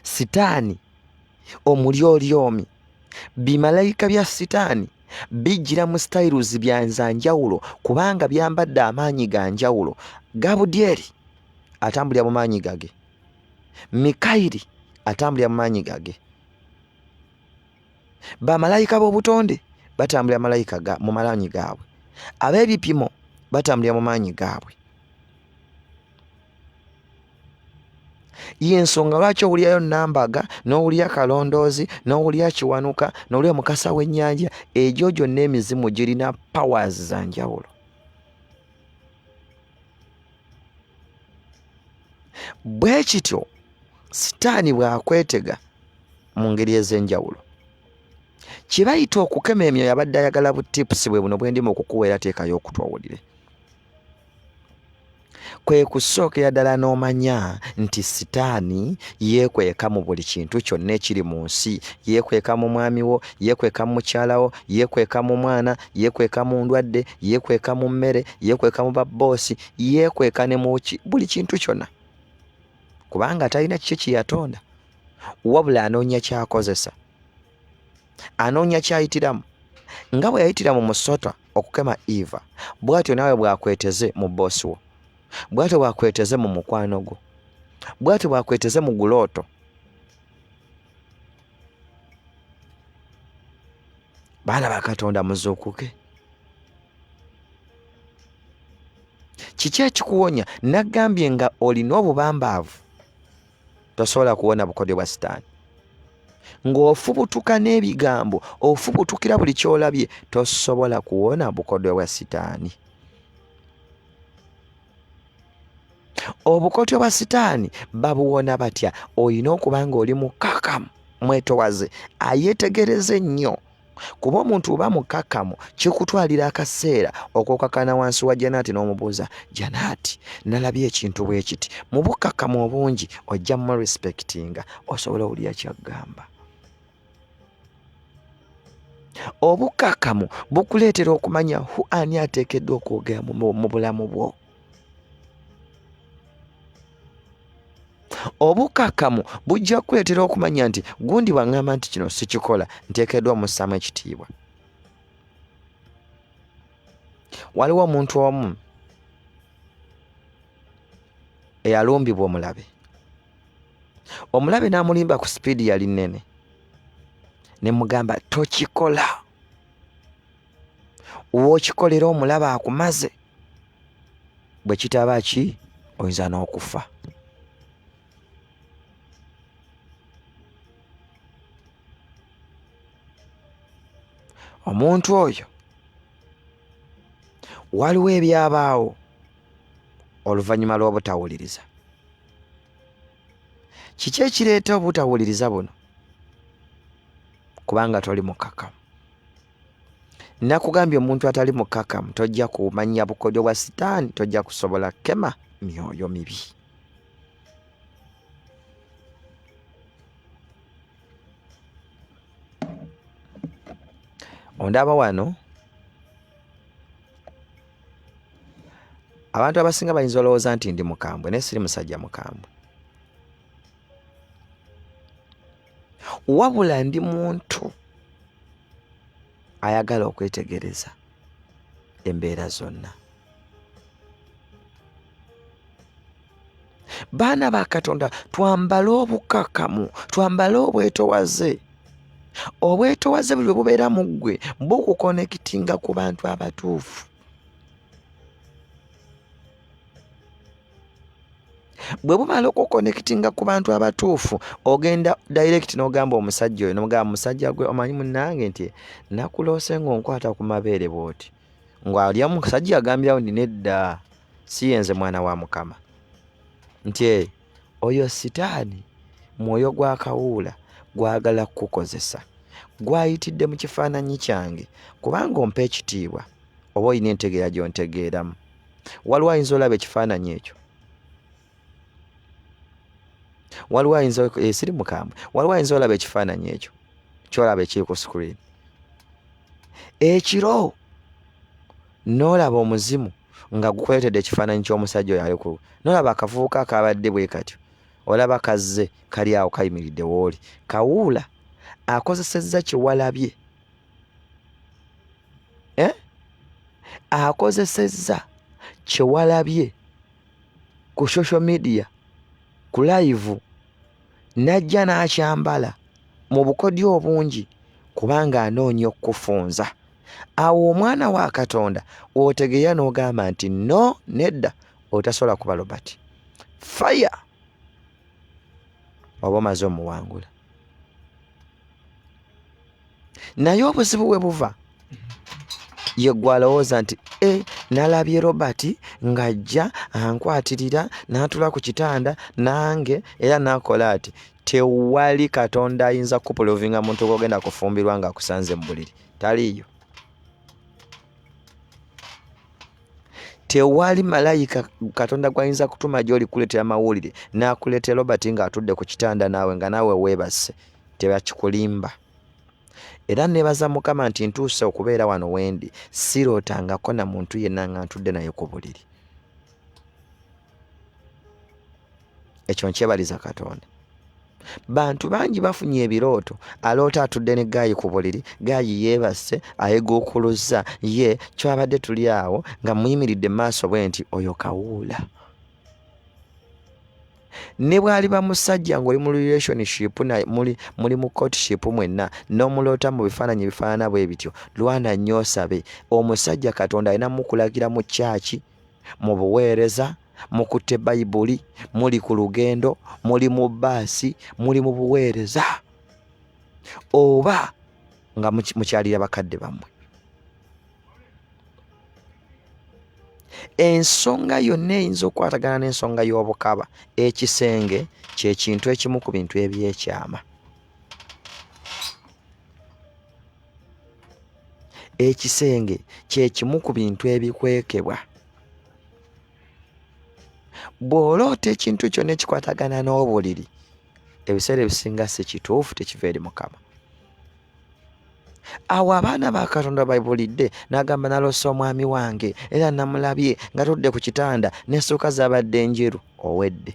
Sitaani omulyoolyomi, bimalayika bya Sitaani bijjira mu styles za njawulo kubanga byambadde amaanyi ga njawulo. Gabudyeri atambulira mu maanyi gage, Mikayiri atambulira mu maanyi gage, bamalayika b'obutonde batambulira mu maanyi gaabwe, ab'ebipimo batambulira mu maanyi gaabwe. Y'ensonga lwaki owulirayo Nambaga n'owulira Kalondoozi n'owulira Kiwanuka n'owulira Mukasa w'Ennyanja, egyo gyonna emizimu girina powers za njawulo. Bwe kityo Sitaani bw'akwetega mu ngeri ez'enjawulo, kye bayita okukema emyoyo abadde ayagala butipusi bwe buno bwe ndimu okukuweera, teekayo okutwawulire. Kwe kusookera ddala n'omanya nti Sitaani yeekweka mu buli kintu kyonna ekiri mu nsi. Yeekweka mu mwami wo, yeekweka mu mukyala wo, yeekweka mu mwana, yeekweka mu ndwadde, yeekweka mu mmere, yeekweka mu babboosi, yeekweka ne mu buli kintu kyonna, kubanga talina kiki kye yatonda, wabula anoonya kyakozesa, anoonya kyayitiramu. Nga bwe yayitira mu musota okukema Eva, bw'atyo naawe bw'akweteze mu boosi wo, bw'atyo bw'akweteze mu mukwano gwo, bw'atyo bw'akweteze mu gulooto. Baana ba Katonda muzuukuke. Kiki ekikuwonya? Nagambye nga olina obubambaavu tosobola kuwona bukodyo bwa Sitaani. Ng'ofubutuka n'ebigambo, ofubutukira buli kyolabye, tosobola kuwona bukodyo bwa Sitaani. Obukodyo bwa Sitaani babuwona batya? Olina okuba ng'oli mukakamu, mwetowaze, ayeetegereze nnyo. Kuba omuntu oba mukakamu kikutwalira akaseera okwokakana wansi wa Janaati n'omubuuza, Janaati, nalabye ekintu bwe kiti. Mu bukakamu obungi ojja mu respectinga, osobola owulira ky'aggamba. Obukakamu bukuleetera okumanya ani ateekeddwa okwogera mu bulamu bwo. Obukakamu bujja kuleetera okumanya nti gundi bw'aŋŋamba nti kino sikikola, nteekeddwa mussaamu ekitiibwa. Waliwo omuntu omu eyalumbibwa Omulabe. Omulabe n'amulimba ku sipiidi yali nnene, ne mugamba tokikola, w'okikolera Omulabe akumaze, bwe kitaba ki oyinza n'okufa. Omuntu oyo waliwo ebyabaawo oluvannyuma lw'obutawuliriza. Kiki ekireeta obutawuliriza buno? Kubanga toli mukakamu. Nakugambye omuntu atali mukakamu tojja kumanya bukodyo bwa Sitaani, tojja kusobola kema myoyo mibi. Ondaba wano abantu abasinga bayinza olowooza nti ndi mukambwe, naye siri musajja mukambwe. Wabula ndi muntu ayagala okwetegereza embeera zonna. Baana ba Katonda, twambale obukakamu, twambale obwetowaze. Obwetowaze bwe bubeera mu ggwe bukukonekitinga ku bantu abatuufu. Bwe bumala okukonekitinga ku bantu abatuufu, ogenda direct n'ogamba omusajja oyo, n'omugamba musajja gwe, omanyi munnange nti nakuloose ng'onkwata ku mabeere bw'oti. Ng'alya omusajja agambyawo nti nedda, si yenze mwana wa Mukama. Nti oyo Sitaani, mwoyo gwa kawuula, gwagala kukukozesa, gwayitidde mu kifaananyi kyange, kubanga ompa ekitiibwa oba olina entegeera gy'ontegeeramu. Waliwo ayinza olaba ekifaananyi ekyo, waliwo ayinza siri mukambwe, waliwo ayinza olaba ekifaananyi ekyo kyolaba ekiri ku screen. Ekiro n'olaba omuzimu nga gukuleetedde ekifaananyi ky'omusajja oyo aliku nolaba akavubuka akabadde bwe katyo olaba kazze kali awo kayimiridde wooli kawuula akozesezza Kyewalabye akozesezza Kyewalabye ku social media ku live najja n'akyambala mu bukodyo obungi kubanga anoonya okufunza. Awo omwana wa Katonda otegeera n'ogamba nti no nedda otasobola kuba Robert fire oba omaze omuwangula. Naye obuzibu bwe buva ye gwalowooza nti nalabye Robert ng'ajja ankwatirira n'atula ku kitanda nange era n'akola ati. Tewali Katonda ayinza kupulovinga muntu gw'ogenda kufumbirwa ng'akusanze mu buliri. Taliiyo. Tewali malayika Katonda gw'ayinza kutuma gy'oli kuleetera mawulire n'akuleetera Robert ng'atudde ku kitanda naawe nga naawe weebase. Tebakikulimba. Era nebaza Mukama nti ntuuse okubeera wano wendi sirootangako na muntu yenna nga ntudde naye ku buliri. Ekyo nkyebaliza Katonda. Bantu bangi bafunye ebirooto aloota atudde ne Gaayi ku buliri, Gaayi yeebase ayeguukuluzza ye kyabadde tuli awo nga muyimiridde mu maaso bwe nti oyo kawuula. Ne bw'ali bamusajja ng'oli mu relationship muli mu courtship mwenna n'omuloota mu bifaananyi ebifaanana bwe bityo lwana nnyo osabe omusajja Katonda alina mukulagira mu kyaki mu buweereza mukutte Bayibuli muli ku lugendo muli mu bbaasi muli mu buweereza oba nga mukyalira bakadde bammwe. Ensonga yonna eyinza okukwatagana n'ensonga y'obukaba ekisenge kye kintu ekimu ku bintu ebyekyama. Ekisenge kye kimu ku bintu ebikwekebwa. Bw'oloota ekintu kyonna ekikwatagana n'obuliri ebiseera ebisinga si kituufu tekiva eri Mukama. Awo abaana ba Katonda bayibulidde n'agamba naloose omwami wange era namulabye nga tudde ku kitanda n'essuuka zabadde enjeru owedde.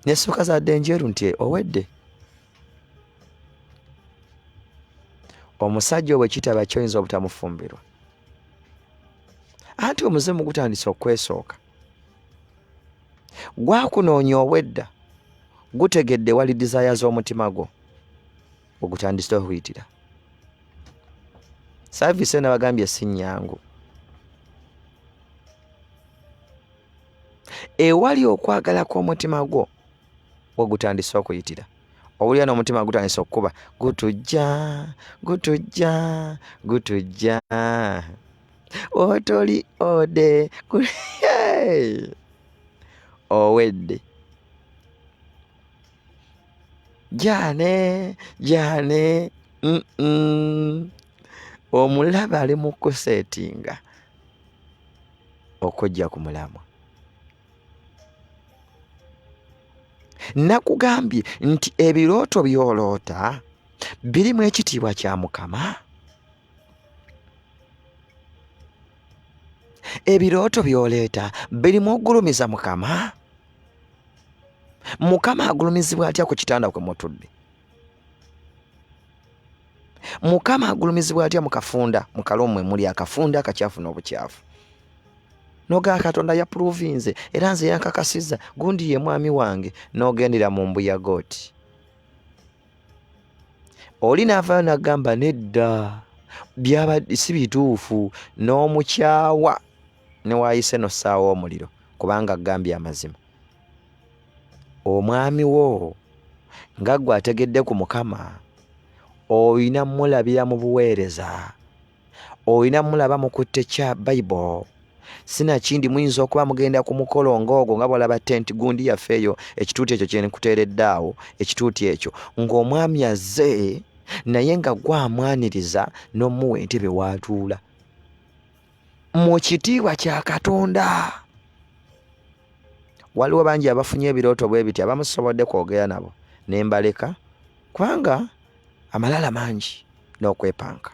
N'essuuka zabadde enjeru nti owedde. Omusajja obwe kitaba kyoyinza obutamufumbirwa. Anti omuzimu gutandise okwesooka. Gwakunoonya owedda gutegedde wali desire z'omutima gwo. Ogutandise okuyitira. Service nabagambye si nnyangu. Ewali okwagala kw'omutima gwo ogutandise okuyitira. Owulira n'omutima gutandise okukuba gutujja gutujja gutujja otoli ode owedde. Jane Omulabe ali mu kuseetinga okujja ku mulamwa. Nakugambye nti ebirooto by'oloota birimu ekitiibwa kya Mukama. Ebirooto by'oleeta birimu ogulumiza Mukama. Mukama agulumizibwa atya ku kitanda kwe mutudde? Mukama agulumizibwa atya mu kafunda mu kalomwe muli akafunda akakyafu n'obukyafu? Noga Katonda yapuruvinze era nze yankakasiza gundi ye mwami wange n'ogendera mu mbuya gooti. Oli n'avaayo n'agamba nedda byabadde si bituufu n'omukyawa ne waayise n'ossaawo omuliro kubanga agambye amazima. Omwami wo nga gwe ategedde ku Mukama oyina mulabira mu buweereza, oyina mulaba mu kutte kya Bayibuli. Sinakindi muyinza okuba mugenda ku mukolo ng'ogwo nga bw'olaba tenti gundi yafeeyo ekituuti ekyo kye nkuteeredde awo ekituuti ekyo ng'omwami azze naye nga gwamwaniriza n'omuwa entebe w'atuula mu kitiibwa kya Katonda. Waliwo bangi abafunye ebirooto bwe biti abamusobodde kwogera nabo ne mbaleka kubanga amalala mangi n'okwepanka.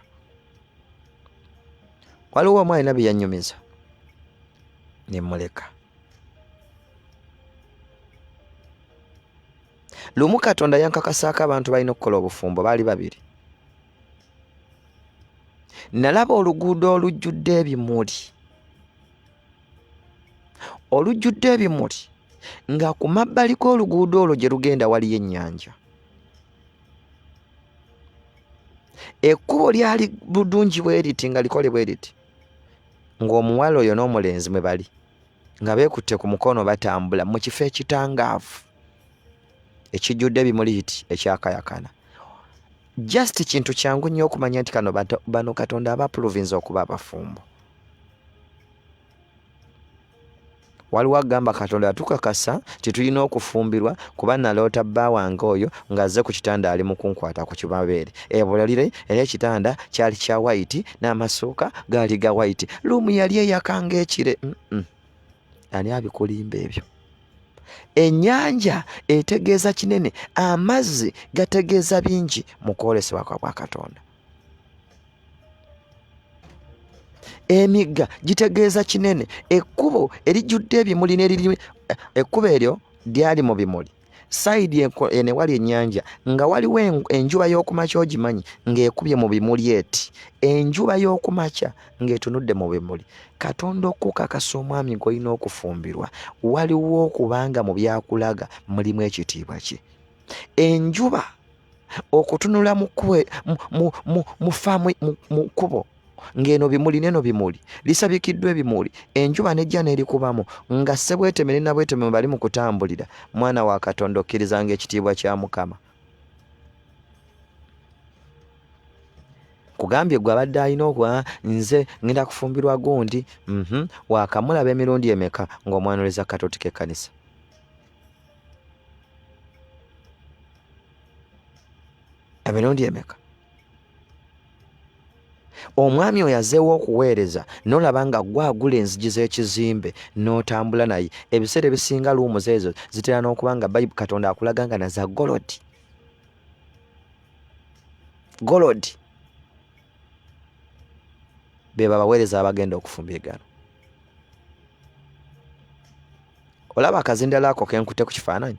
waliwo omu alina bye yannyumiza ne mmuleka. Lumu Katonda yankakasaako abantu balina okukola obufumbo, baali babiri. Nalaba oluguudo olujjudde ebimuli, olujjudde ebimuli nga ku mabbali g'oluguudo olwo gye lugenda waliyo ennyanja. Ekkubo lyali bulungi bwe riti nga likole bwe riti, ng'omuwala oyo n'omulenzi mwe bali nga beekutte ku mukono batambula mu kifo ekitangaavu ekijjudde ebimuli kiti ekyakayakana. Just kintu kyangu nnyo okumanya nti bano Katonda abapulovinze okuba abafumbo. Waliwo agamba Katonda yatukakasa titulina okufumbirwa kuba naloota bba wange oyo ng'azze ku kitanda ali mu kunkwata ku kimabeere. Ebulalire era ekitanda kyali kya white n'amasuuka gaali ga white. Luumu yali eyakanga ekire. Ani abikulimba ebyo? Ennyanja etegeeza kinene, amazzi gategeeza bingi mu kwolesebwa kwa Katonda. Emigga gitegeeza kinene, ekkubo erijjudde ebimuli n'eriri, ekkubo eryo lyali mu bimuli. Sayidi ene wali ennyanja nga waliwo enjuba y'okumakya ogimanyi ng'ekubye mu bimuli eti. Enjuba y'okumakya ng'etunudde mu bimuli. Katonda okukakasa omwami gw'olina okufumbirwa, waliwo okubanga mu byakulaga mulimu ekitiibwa kye. Enjuba okutunula mu kkubo ng'eno bimuli n'eno bimuli, lisabikiddwa ebimuli, enjuba nejja n'erikubamu nga ssebweteme ne nabweteme bali mu kutambulira. Mwana wa Katonda okkirizanga ekitiibwa kya Mukama. Kugambye gwe abadde alina okuba nze ngenda kufumbirwa gundi, waakamulaba emirundi emeka ng'omwaniriza katoti k'ekkanisa? Emirundi emeka? Omwami oyo azeewo okuweereza n'olaba nga gwagula enzigi z'ekizimbe n'otambula naye. Ebiseera ebisinga luumu ezo zitera n'okuba nga Katonda akulaga nga naza golodi. Golodi be babaweereza abagenda okufumba egalo. Olaba akazindala ako kenkutte ku kifaananyi?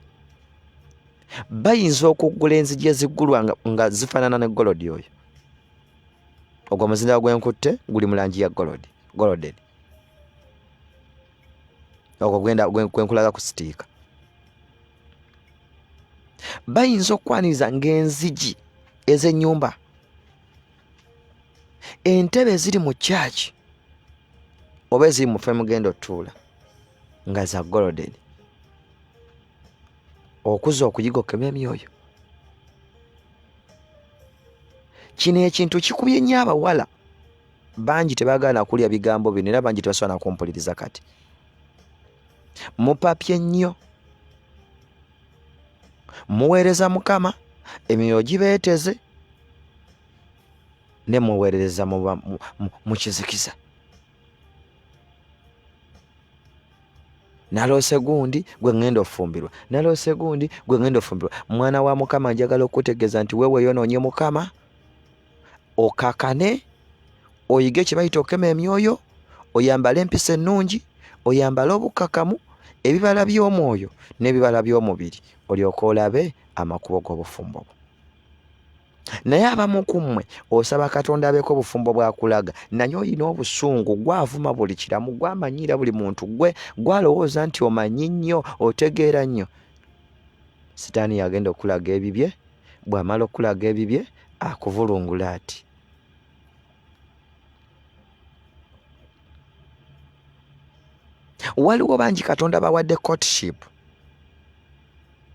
Bayinza okuggula enzigi eziggulwa nga zifaanana ne golodi oyo. Ogwo omuzindalo gwenkutte guli mu langi ya golden. Ogwo gwenkulaga ku sitiika. Bayinza okwaniriza ng'enzigi ez'ennyumba, entebe eziri mu kyaki oba eziri mu ffe mugenda otuula nga za golden, okuza okugigokema emyoyo. Kino ekintu kikubye nnyo abawala bangi, tebaagala kulya bigambo bino era bangi tebasobola na kumpuliriza kati. Mupapye nnyo, muweereza Mukama, emyoyo gibeeteze, ne muweereza mu kizikiza. Naloose gundi gwe ngenda ofumbirwa, naloose gundi gwe ngenda ofumbirwa. Mwana wa Mukama, njagala okutegeeza nti wewe yonoonye Mukama, okakane, oyige kye bayita okema emyoyo, oyambale empisa ennungi, oyambale obukakamu, ebibala by'omwoyo n'ebibala by'omubiri, olyoke olabe amakubo g'obufumbo bwo. Naye abamu ku mmwe osaba Katonda abeeko obufumbo bw'akulaga, naye olina obusungu, gwavuma buli kiramu, gwamanyira buli muntu, gwalowooza nti omanyi nnyo, otegeera nnyo. Sitaani yagenda okulaga ebibye, bw'amala okulaga ebibye akuvulungula ati. Waliwo bangi Katonda bawadde courtship.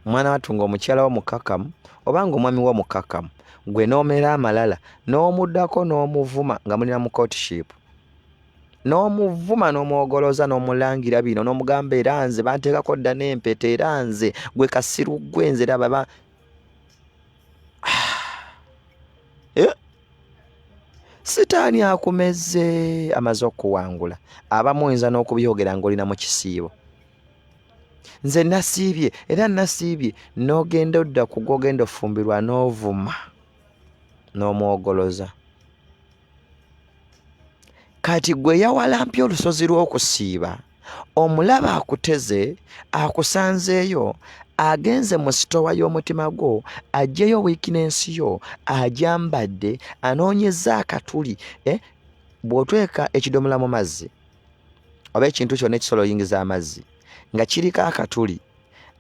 Mwana wattu ng'omukyala wo mukakamu oba ng'omwami wo mukakamu, gwe n'omera amalala n'omuddako n'omuvuma nga mulina mu courtship, n'omuvuma n'omwogoloza n'omulangira bino n'omugamba era nze banteekako dda n'empeta era nze gwe kasiru gwenze era baba Sitaani akumeze, amaze okuwangula. Abamu oyinza n'okubyogera ng'olina mu kisiibo. Nze nasiibye era nasiibye, n'ogenda odda ku gw'ogenda ofumbirwa n'ovuma n'omwogoloza. kati gwe yawalampya olusozi lw'okusiiba omulabe akuteze akusanzeeyo agenze mu sitowa y'omutima gwo aggyeyo wiikinensi yo agyambadde anoonyeza akatuli bw'otweka ekidomola mu mazzi oba ekintu kyonna ekisolo oyingiza amazzi nga kiriko akatuli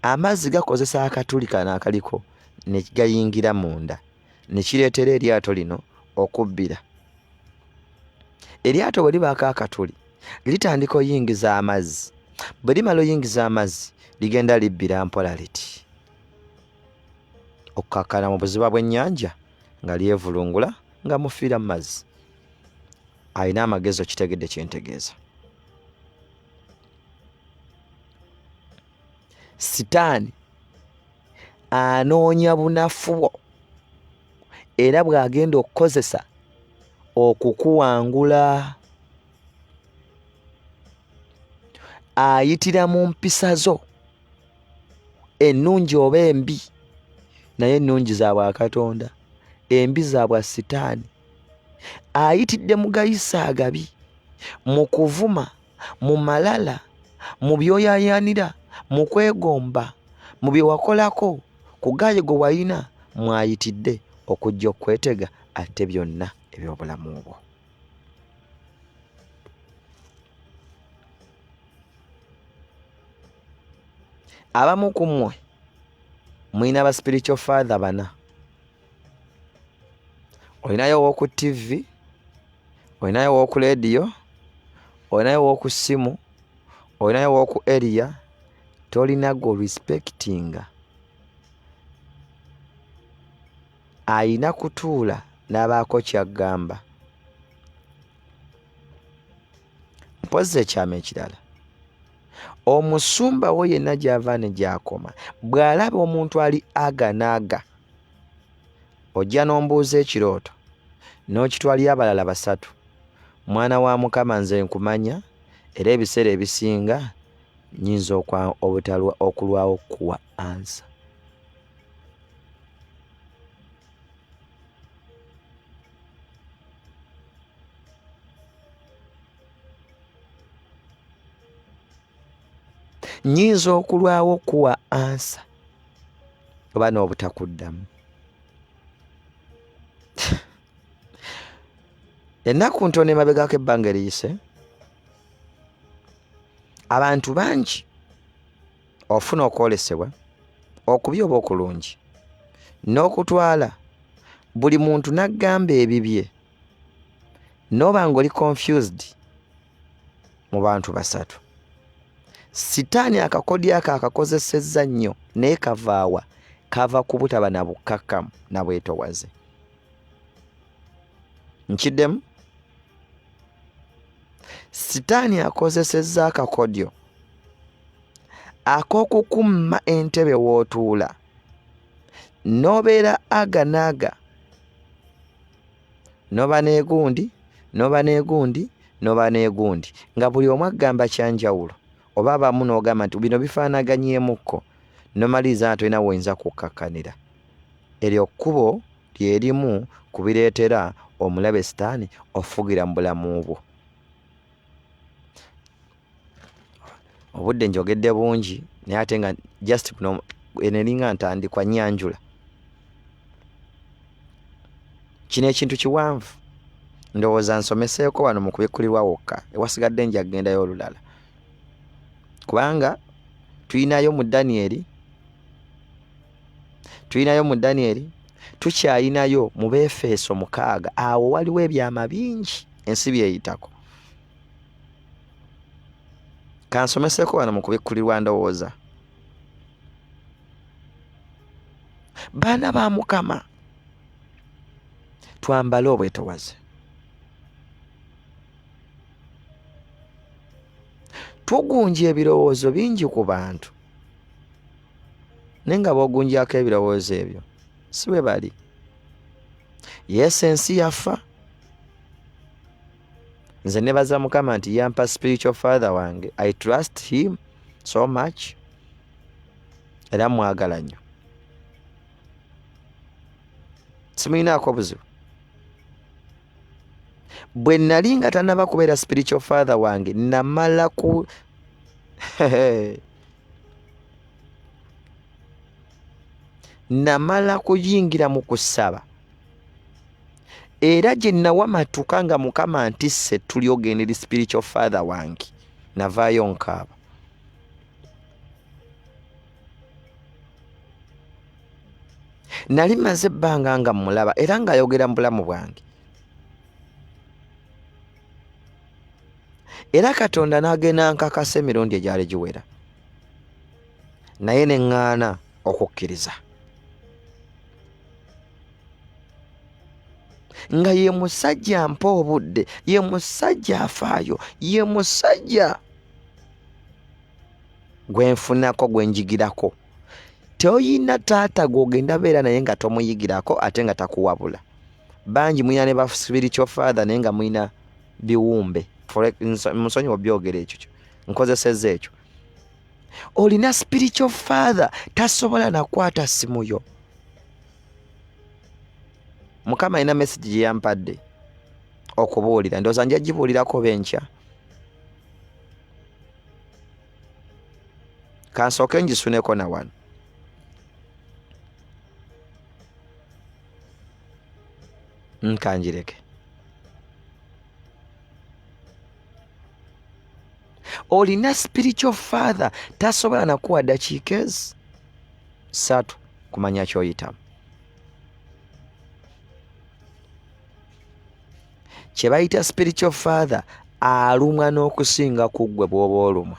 amazzi gakozesa akatuli kano akaliko ne gayingira munda ne kireetera eryato lino okubbira. Eryato bwe libaako akatuli litandika oyingiza amazzi, bwe limala oyingiza amazzi ligenda libbira mpola liti okukakkana mu buziba bw'ennyanja nga lyevulungula nga mufiira mu mazzi. Alina amagezi okitegedde kyentegeeza. Sitaani anoonya bunafu bwo era bw'agenda okukozesa okukuwangula ayitira mu mpisa zo ennungi oba embi, naye ennungi za bwa Katonda, embi za bwa Sitaani. Ayitidde mu gayisa agabi, mu kuvuma, mu malala, mu byoyaayaanira, mu kwegomba, mu bye wakolako, ku gaaye gwe walina mwayitidde okujja okwetega ate byonna eby'obulamu bwo. Abamu ku mmwe mulina ba spiritual father bana. Olinayo ow'oku TV, olinayo ow'oku radio, olinayo ow'oku ssimu, olinayo ow'oku area, tolina go respectinga. Ayina kutuula n'abaako ky'aggamba. Mpozi ekyama ekirala, omusumba wo yenna gy'ava ne gy'akoma bw'alaba omuntu ali aga n'aga, ojja n'ombuuza ekirooto n'okitwalira abalala basatu. Mwana wa Mukama, nze nkumanya era ebiseera ebisinga nnyinza okulwawo okuwa ansa. Nnyinza okulwawo okuwa ansa oba n'obutakuddamu. Ennaku ntono emabegako ebbanga eriyise, abantu bangi ofuna okwolesebwa okubi oba okulungi n'okutwala buli muntu n'aggamba ebibye, n'oba ng'oli confused mu bantu basatu. Sitaani akakodyo ako akakozesezza nnyo naye kavaawa? Kava ku butaba na bukkakkamu na bwetowaze. Nkiddemu? Sitaani akozesezza akakodyo ak'okukumma entebe w'otuula n'obeera aga n'aga, n'oba n'egundi, n'oba n'egundi, n'oba n'egundi, nga buli omu agamba kyanjawulo, oba abamu n'ogamba nti bino bifaanaganyeemukko, n'omaliriza nga tolina woyinza kukkakkanira. Eryo kkubo lyerimu ku bireetera omulabe Sitaani ofugira mu bulamu bwo. Obudde njogedde bungi naye ate nga just kuno eneringa ntandikwa nnyanjula. Kino ekintu kiwanvu, ndowooza nsomeseeko wano mu kubikkulirwa wokka, ewasigadde nja gendayo olulala. Kubanga tulinayo mu Danyeri, tukyalinayo mu Befeso 6, awo waliwo ebyama bingi ensi byeyitako. Kansomeseeko wano mu kubikkulirwa ndowooza. Baana ba Mukama, twambale obwetowaze. Tugunja ebirowoozo bingi ku bantu, naye nga b'ogunjako ebirowoozo ebyo si bwe bali. Yesu ensi yafa. Nze nebaza Mukama nti yampa spiritual father wange. I trust him so much. Era mwagala nnyo. Simulinaako buzibu. bwe nali nga tannaba kubeera spiritual father wange namala ku namala kuyingira mu kusaba era gye nawamatuka nga Mukama ntisse Tulyoke ndi spiritual father wange navaayo nkaaba. Nali maze ebbanga nga mulaba era ng'ayogera mu bulamu bwange, era Katonda n'agenda nkakasa emirundi egyali giwera, naye ne ŋŋaana okukkiriza. Nga ye musajja mpa obudde, ye musajja afaayo, ye musajja gwe nfunako gwe njigirako. Toyina taata gw'ogenda beera naye nga tomuyigirako ate nga takuwabula. Bangi mulina ne ba spiritual father naye nga mulina biwumbe. Musonyiwa byogera ekyo, nkozesezza ekyo. Olina spiritual father tasobola nakwata simu yo. Mukama alina message gye yampadde okubuulira, ndowooza nja gibuulirako benkya. Kansooke ngisuneko na wano. Nkanjireke. Olina spiritual father tasobola nakuwa dakiika ezi 3 kumanya ky'oyitamu. Kye bayita spiritual father alumwa n'okusinga ku ggwe bw'oba olumwa.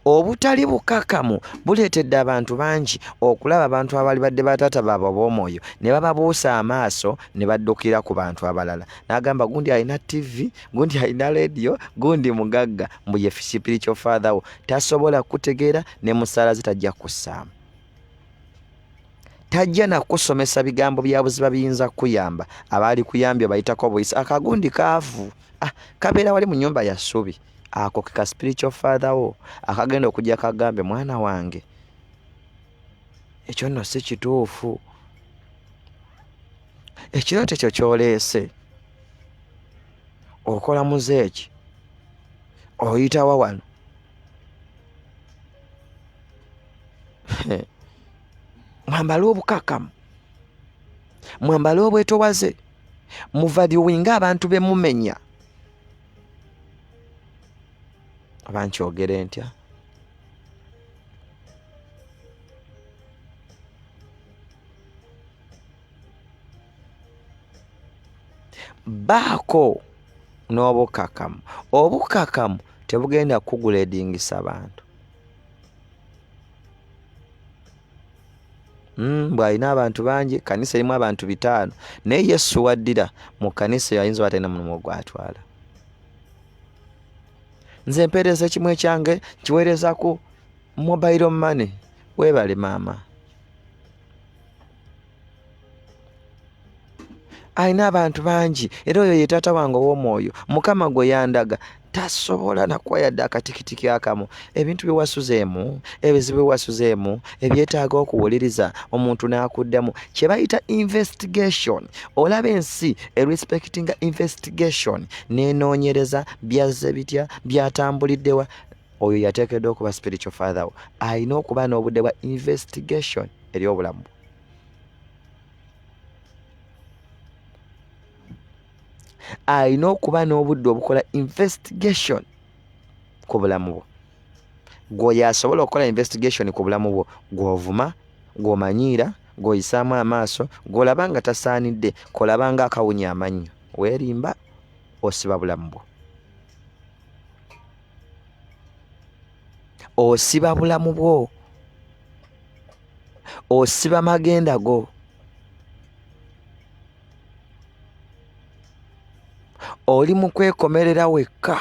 Obutali bukakamu buleetedde abantu bangi okulaba abantu abali badde bataata baabwe ab'omwoyo ne bababuusa amaaso ne baddukira ku bantu abalala. N'agamba gundi alina TV, gundi alina radio, gundi mugagga. Mbu ye spiritual father wo tasobola kutegeera ne musaala zitajja kussaamu. Tajja nakusomesa bigambo bya buziba biyinza kuyamba. Abaali kuyambye bayitako buyisi. Akagundi kaavu. Kabeera wali mu nnyumba ya ssubi. Ako ka spiritual father wo akagenda okujja kagambe mwana wange ekyo nno si kituufu, ekirooto ekyo kyoleese okola muzeeki oyitawa wano. Mwambale obukakamu, mwambale obwetowaze, muvaluwinga abantu be mumenya. Abankyogere ntya? Baako n'obukakamu. Obukakamu tebugenda kuguleedingisa bantu. Bw'alina abantu bangi, kanisa erimu abantu 5, naye Yesu waddira mu kanisa yayinza atalina mulimu gw'atwala. Nze mpeereza ekimu ekyange kiweereza ku mobile money. Weebale maama. Alina abantu bangi era oyo ye taata wange ow'omwoyo. Mukama gwe yandaga tasobola nakuwa yadde akatikitiki akamu. Ebintu bye wasuzeemu, ebizibu bye wasuzeemu, ebyetaaga okuwuliriza omuntu n'akuddamu. Kye bayita investigation. Olaba ensi respectinga investigation n'enoonyereza byazze bitya, byatambuliddewa. Oyo yateekeddwa okuba spiritual father wo. Alina okuba n'obudde bwa investigation eri obulamu bwe. Alina okuba n'obudde obukola investigation ku bulamu bwo. Gwe yasobola okukola investigation ku bulamu bwo, gw'ovuma, gw'omanyiira, gw'oyisaamu amaaso, gw'olaba nga tasaanidde, kolaba nga akawunya amannyo. Weerimba, osiba bulamu bwo. Osiba bulamu bwo. Osiba magenda go. Oli mu kwekomerera wekka.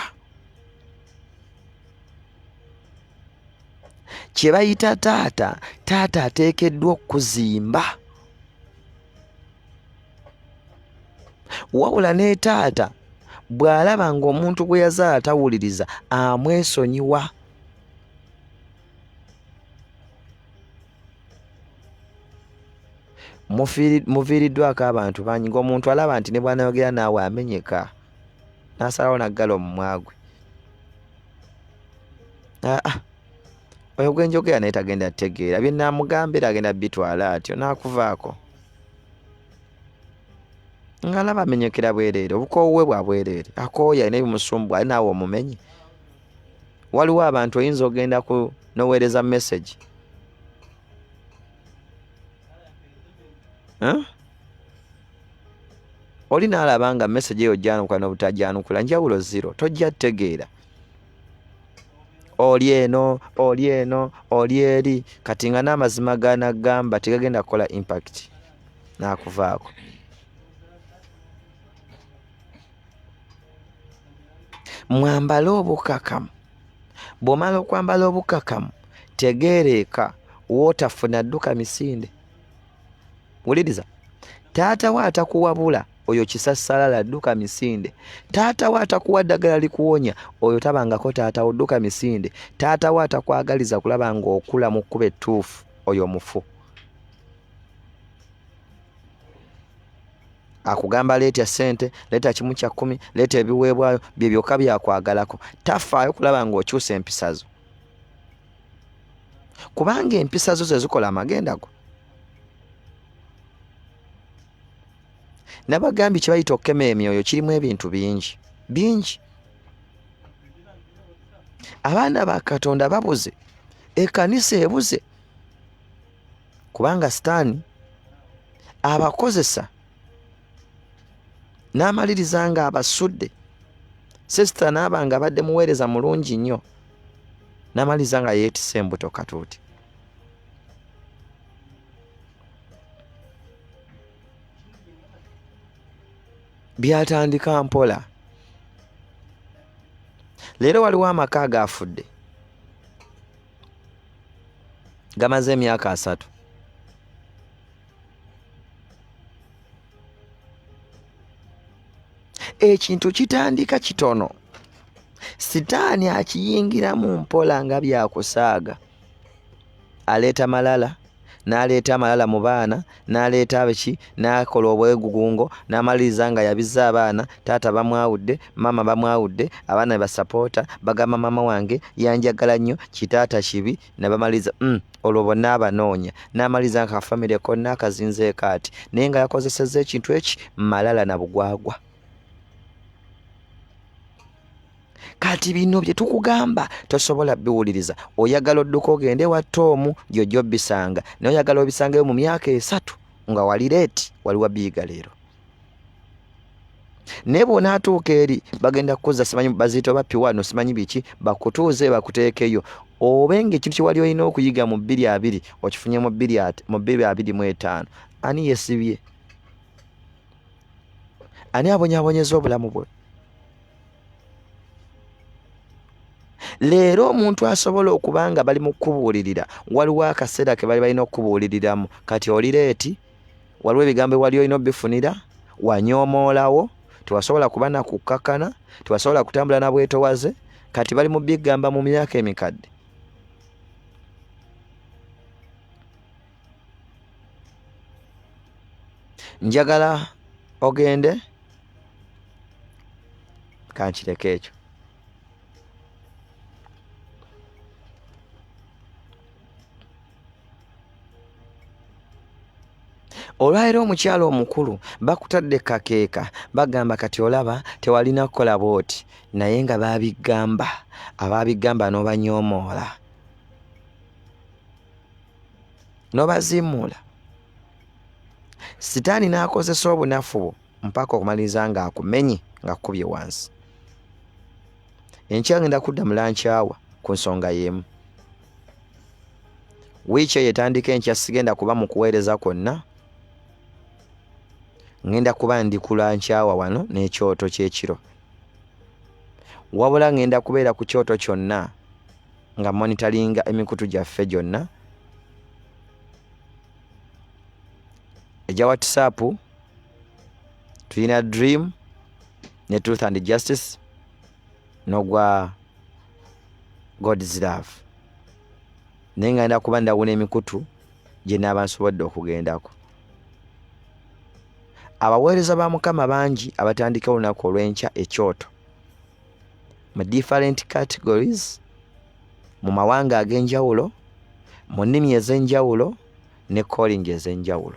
Kye bayita taata, taata ateekeddwa okuzimba. Wabula ne taata bw'alaba ng'omuntu gwe yazaala tawuliriza amwesonyiwa. muviiriddwako abantu bangi ng'omuntu alaba nti ne bw'anayogera naawe amenyeka n'asalawo naggala omumwa gwe. Oyo gwe njogera naye tagenda tegeera bye naamugambira, agenda bitwala atyo n'akuvaako ng'alaba amenyekera bwereere. obukoowe bwa bwereere akooya n'ebimusumbu ali naawe omumenye. Waliwo abantu oyinza ogenda ku noweereza message oli n'alaba nga message eyo ojjanukula n'obutajanukula njawulo zero, tojja tegeera. Oli eno oli eri, kati nga n'amazima ganagamba tegagenda kukola impact n'akuvaako. Mwambale obukakamu. Bw'omala okwambala obukakamu tegeereeka wootafuna dduka misinde. Wuliriza, taata we atakuwabula oyo kisassalala dduka misinde. Taata we atakuwa ddagala likuwonya oyo tabangako taata wo dduka misinde. Taata we atakwagaliza kulaba ng'okula mu kkuba ettuufu oyo mufu. Akugamba leeta ssente, leeta kimu kya 10, leeta ebiweebwayo, bye byokka byakwagalako. Tafaayo kulaba ng'okyusa empisa zo, kubanga empisa zo ze zikola amagenda go. Nabagambye kye bayita okukema emyoyo kirimu ebintu bingi bingi. Abaana ba Katonda babuze, ekkanisa ebuze, kubanga Sitaani abakozesa n'amaliriza nga abasudde. Sisita n'aba nga abadde muweereza mulungi nnyo, n'amaliriza nga yeetisse embuto katuuti. Byatandika mpola. Leero waliwo amaka agaafudde gamaze emyaka 3. Ekintu kitandika kitono, Sitaani akiyingiramu mpola nga byakusaaga. Aleeta malala, n'aleeta amalala mu baana, n'aleeta abeki, n'akola obwegugungo, n'amaliriza nga yabizza abaana. Taata bamwawudde, mama bamwawudde, abaana be basapoota, bagamba mama wange yanjagala nnyo, kitaata kibi, ne bamaliriza olwo bonna abanoonya. N'amaliriza nga famire konna akazinzeeko ati, naye nga yakozesezza ekintu eki malala na bugwagwa. Kati bino bye tukugamba tosobola biwuliriza. Oyagala odduka ogende wa Tomu gy'ojja obbisanga, naye oyagala obisangeyo mu myaka 3 nga wali leeti, waliwo biyiga leero. Naye bw'onaatuuka eri bagenda kukoza simanyi baziyita oba piwano simanyi biki, bakutuuze bakuteekeyo. Obenga ekintu kye wali olina okuyiga mu 2-2 okifunye mu 2-25. Ani yeesibye? Ani abonyaabonyeza obulamu bwe? Leero omuntu asobola okuba nga bali mu kubuulirira, waliwo akaseera ke bali balina okubuuliriramu. Kati oli leeti, waliwo ebigambo wali olina obifunira, wanyoomoolawo, tewasobola kuba na kukkakana, tewasobola kutambula na bwetowaze. Kati bali mu bigamba mu myaka emikadde. Njagala ogende kankireke ekyo. Olwaliro omukyalo omukulu bakutadde kakeeka, bagamba kati olaba tewalina kukola bwoti, naye nga babigamba, ababigamba n'obanyoomoola, n'obazimmula. Sitaani n'akozesa obunafu bwo mpaka okumaliriza nga akumenye nga akubye wansi. Enkya ngenda kudda mu lankyawa ku nsonga y'emu. Wiiki eyo etandika enkya sigenda kuba mu kuweereza kwonna. Ngenda kuba ndi ku lankyawa wano n'ekyoto ky'ekiro. Wabula ngenda kubeera ku kyoto kyonna nga monitoringa emikutu gyaffe gyonna. Ejja WhatsApp tulina Dream ne Truth and Justice n'ogwa God's Love. Naye nga ngenda kuba ndawuna emikutu gye naaba nsobodde okugendako. abaweereza ba Mukama bangi abatandika olunaku olw'enkya ekyoto mu different categories, mu mawanga ag'enjawulo, mu nnimi ez'enjawulo ne calling ez'enjawulo.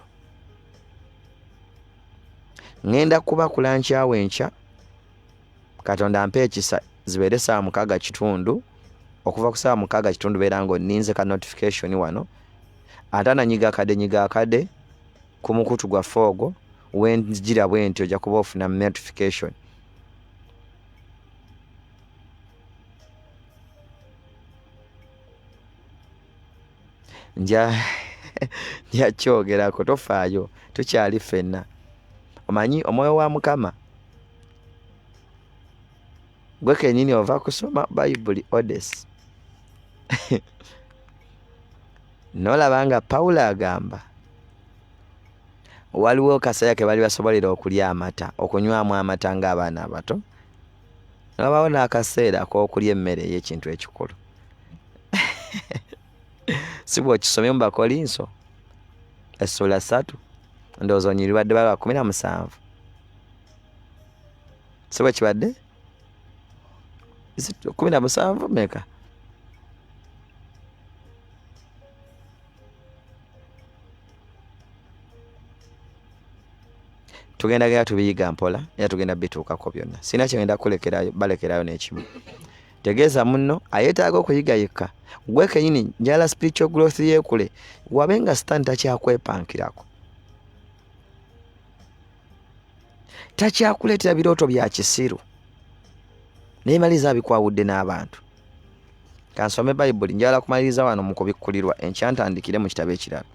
Ngenda kuba kulankyawo enkya, Katonda ampe ekisa zibeere ssaawa 6:30 okuva ku ssaawa 6:30 beera ng'onninze ka notification wano. Ate ananyiga akade ku mukutu gwaffe ogwo wenjigira bwe nti ojja kuba ofuna notification. Nja kyogerako, tofaayo, tukyali ffenna. Omanyi omwoyo wa Mukama gwe kennyini ova kusoma Bayibuli Odes. N'olaba nga Pawulo agamba waliwo kaseera ke bali basobolera okulya amata, okunywamu amata ng'abaana abato. N'olabaawo n'akaseera ak'okulya emmere ey'ekintu ekikulu. Si bw'okisomye mu Bakolinso essula 3 ndowooza onyiribadde bali 17. Si bwe kibadde 17 meka? Tugenda tubiyiga mpola era tugenda bituukako byonna. Sina kyengenda balekerayo n'ekimu. Tegeeza munno ayetaaga okuyiga yekka. Gwe kennyini njala spiritual growth yeekule, wabe nga Sitaani takyakwepankirako, takyakuleetera birooto bya kisiru neemaliza abikwawudde n'abantu. Kansome Bayibuli, njala kumaliriza wano mu kubikkulirwa, enkya ntandikire mu kitabo ekirala.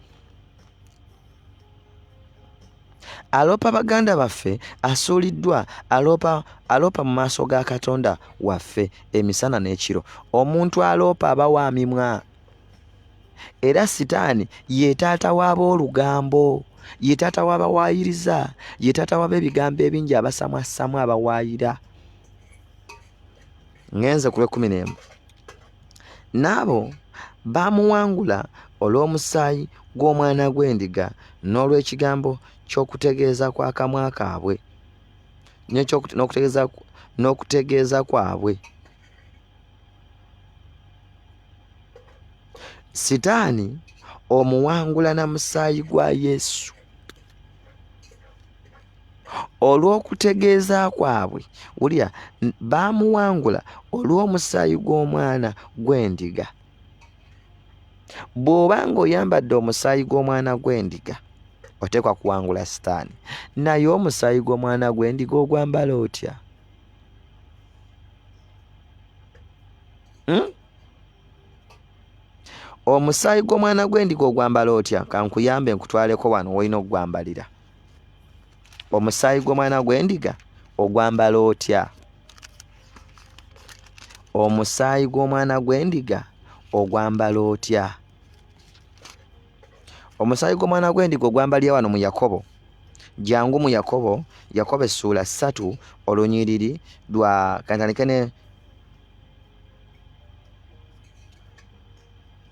Aloopa baganda baffe asuuliddwa, aloopa mu maaso ga Katonda waffe emisana n'ekiro. Omuntu aloopa aba wa mimwa. Era Sitaani ye taata w'aboolugambo, ye taata w'abawaayiriza, ye taata w'ab'ebigambo ebingi abasamwasamwa abawaayira. Ngenze ku lw'11. N'abo baamuwangula olw'omusaayi gw'omwana gw'endiga n'olw'ekigambo ky'okutegeeza kw'akamwa kaabwe n'okutegeeza kwabwe. Sitaani omuwangula na musaayi gwa Yesu olw'okutegeeza kwabwe. Wulira, baamuwangula olw'omusaayi gw'omwana gw'endiga. Bw'oba ng'oyambadde omusaayi gw'omwana gw'endiga oteekwa kuwangula Sitaani. Naye omusaayi gw'omwana gw'endiga ogwambala otya? Omusaayi gw'omwana gw'endiga ogwambala otya? Kankuyambe nkutwaleko wano wolina okugwambalira. Omusaayi gw'omwana gw'endiga ogwambala otya? Omusaayi gw'omwana gw'endiga ogwambala otya? Omusaayi gw'omwana gw'endiga ogwambalya wano mu Yakobo. Jangu mu Yakobo essula 3 olunyiriri lwa kantandike ne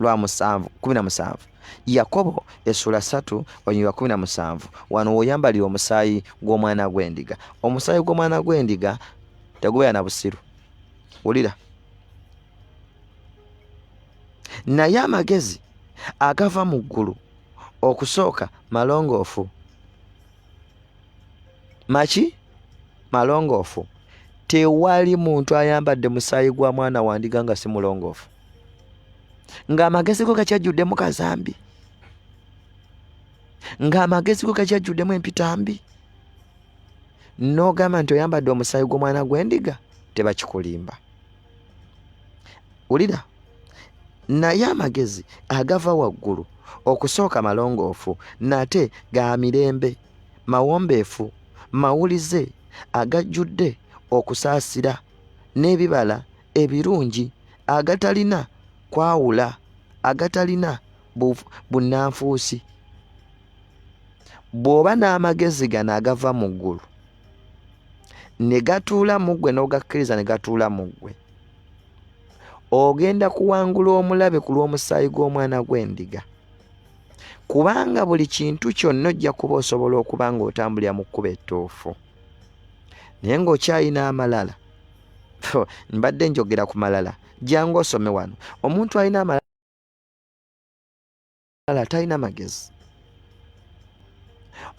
lwa 17. Yakobo essula 3 olunyiriri lwa 17. Wano oyambalira omusaayi gw'omwana gw'endiga. Omusaayi gw'omwana gw'endiga tegubeera na busiru. Wulira. Naye amagezi agava mu ggulu okusooka malongoofu. Maki? Malongoofu. Tewali muntu ayambadde musaayi gwa mwana wa ndiga nga si mulongoofu. Ng'amagezi go gakyajjuddemu kazambi. Ng'amagezi go gakyajjuddemu empitambi. N'ogamba nti oyambadde omusaayi gw'omwana gw'endiga, tebakikulimba. Wulira. Naye amagezi agava waggulu okusooka malongoofu, nate ga mirembe, mawombeefu, mawulize, agajjudde okusaasira n'ebibala ebirungi, agatalina kwawula, agatalina bunnanfuusi. Bw'oba n'amagezi gano agava mu ggulu ne gatuula mu ggwe n'ogakkiriza ne gatuula mu ggwe, ogenda kuwangula omulabe ku lw'omusaayi gw'omwana gw'endiga. kubanga buli kintu kyonna ojja kuba osobola okuba ng'otambulira mu kkubo ettuufu. Naye ng'okyalina amalala, mbadde njogera ku malala, jangu osome wano. Omuntu alina amalala talina magezi.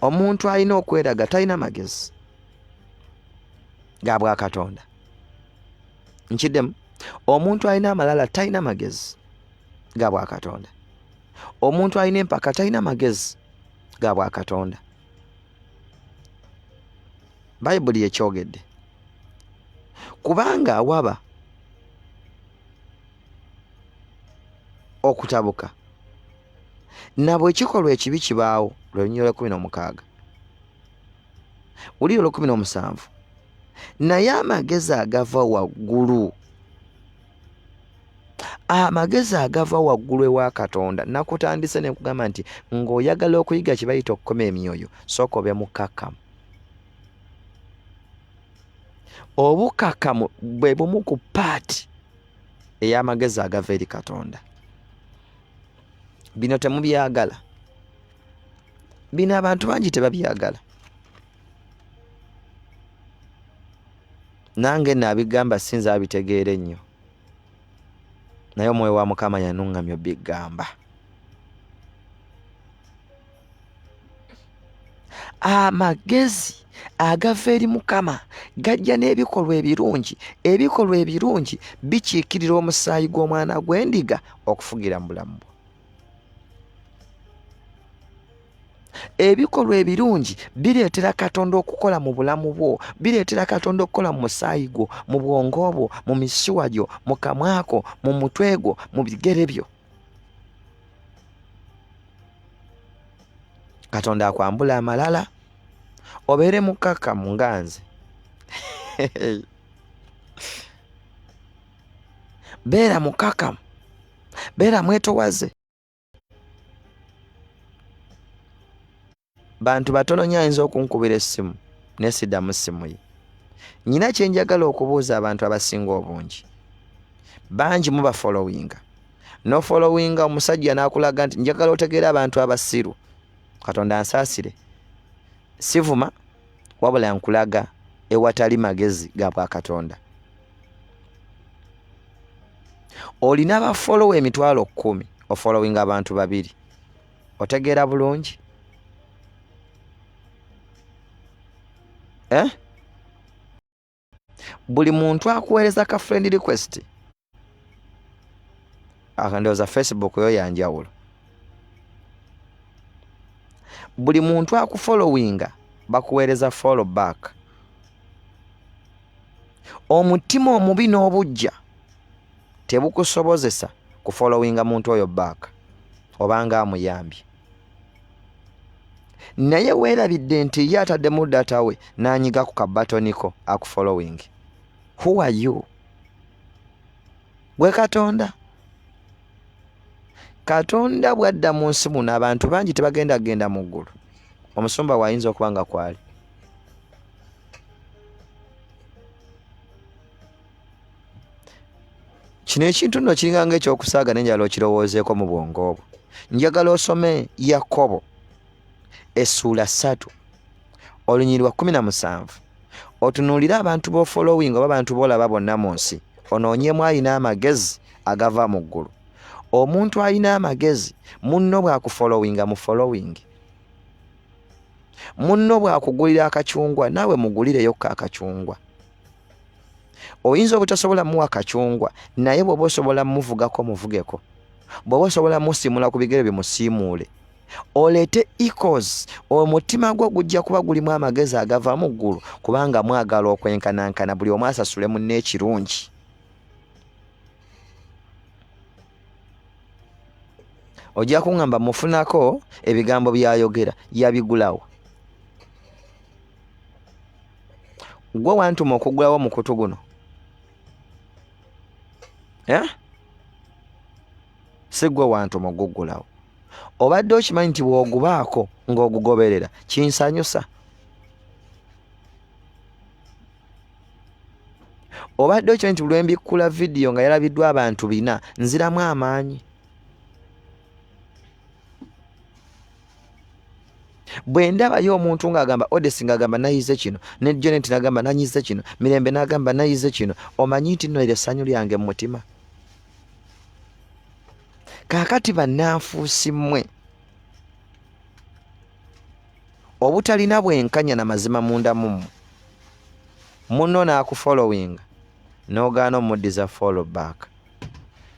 Omuntu alina okweraga talina magezi ga bwa Katonda. Nkiddemu, omuntu alina amalala talina magezi ga bwa Katonda. Omuntu alina empaka talina magezi ga bwa Katonda. Bayibuli yekyogedde. Kubanga awaba okutabuka nabwe ekikolwa ekibi kibaawo. Lunyolo 16 uli 17. Naye amagezi agava waggulu, amagezi agava waggulu ewa Katonda. Nakutandise ne nkugamba nti ng'oyagala okuyiga kye bayita okukoma emyoyo, sooka obe mukkakkamu. Obukakkamu bwe bumu ku paati ey'amagezi agava eri Katonda. Bino temubyagala. Bino abantu bangi tebabyagala. Nange naabigamba sinza abitegeera ennyo, naye Omwoyo wa Mukama yanuŋŋamya obigamba. Amagezi agava eri Mukama gajja n'ebikolwa ebirungi. Ebikolwa ebirungi bikiikirira omusaayi gw'omwana gw'endiga okufugira mu bulamu bwo. Ebikolwa ebirungi bireetera Katonda okukola mu bulamu bwo, bireetera Katonda okukola mu musaayi gwo, mu bwongo bwo, mu misuwa gyo, mu kamwako, mu mutwe gwo, mu bigere byo. Katonda akwambula amalala obeere mukkakkamu nga nze. Beera mukkakkamu, beera mwetowaze. Bantu batono nnyo ayinza okunkubira essimu naye siddamu ssimu ye. Nnyina kye njagala okubuuza abantu abasinga obungi. Bangi muba followinga. No followinga omusajja n'akulaga nti njagala otegeera abantu abasiru. Katonda ansaasire. Sivuma wabula nkulaga ewatali magezi ga bwa Katonda. Olina abafollowa 10,000 ofollowinga abantu 2. Otegeera bulungi? Buli muntu akuweereza ka friend request. Ndowooza Facebook yo yanjawulo. Buli muntu akufollowinga bakuweereza follow back. Omutima omubi n'obujja tebukusobozesa kufollowinga muntu oyo back obanga amuyambye. Naye weerabidde nti ye ataddemu data we n'anyiga ku kabatoniko akufollowing. Who are you? Gwe Katonda. Katonda bwadda mu nsi muno abantu bangi tebagenda genda mu ggulu. Omusumba wayinza okuba nga kwali. Kino ekintu nno kiringa ng'ekyokusaaga n'enjala okirowoozeeko mu bwongo obwo. Njagala osome Yakobo Essula 3 olunyiriri 17. Otunuulire abantu b'ofollowing oba abantu b'olaba bonna mu nsi. Onoonyemu alina amagezi agava mu ggulu. Omuntu alina amagezi, munno bw'akufollowinga mu following. Munno bw'akugulira akacungwa naawe mugulireyokka akacungwa. Oyinza obutasobola muwa akacungwa naye bw'oba osobola muvugako muvugeko. Bw'oba osobola musimula ku bigere bimusiimuule. Oleete equals, omutima gwo gujja kuba gulimu amagezi agava mu ggulu kubanga mwagala okwenkanankana buli omu asasule munne ekirungi. Ojja kuŋŋamba mufunako ebigambo byayogera yabigulawo. Gwe wantuma okugulawo mu kutu guno. Si gwe wantuma okugulawo. Obadde okimanyi nti bw'ogubaako ng'ogugoberera kinsanyusa. Obadde okimanyi nti lwe mbikkula vidiyo nga yalabiddwa abantu 4 nziramu amaanyi. bwe ndabayo omuntu ng'agamba Odesi ng'agamba nayize kino, ne Janet n'agamba nanyize kino, Mirembe n'agamba nayize kino, omanyi nti nno eryo essanyu lyange mu mutima. Kaakati bannanfuusi mmwe obutalina bwenkanya na mazima munda mummwe, munno n'akufollowinga n'ogaana omuddiza follow back,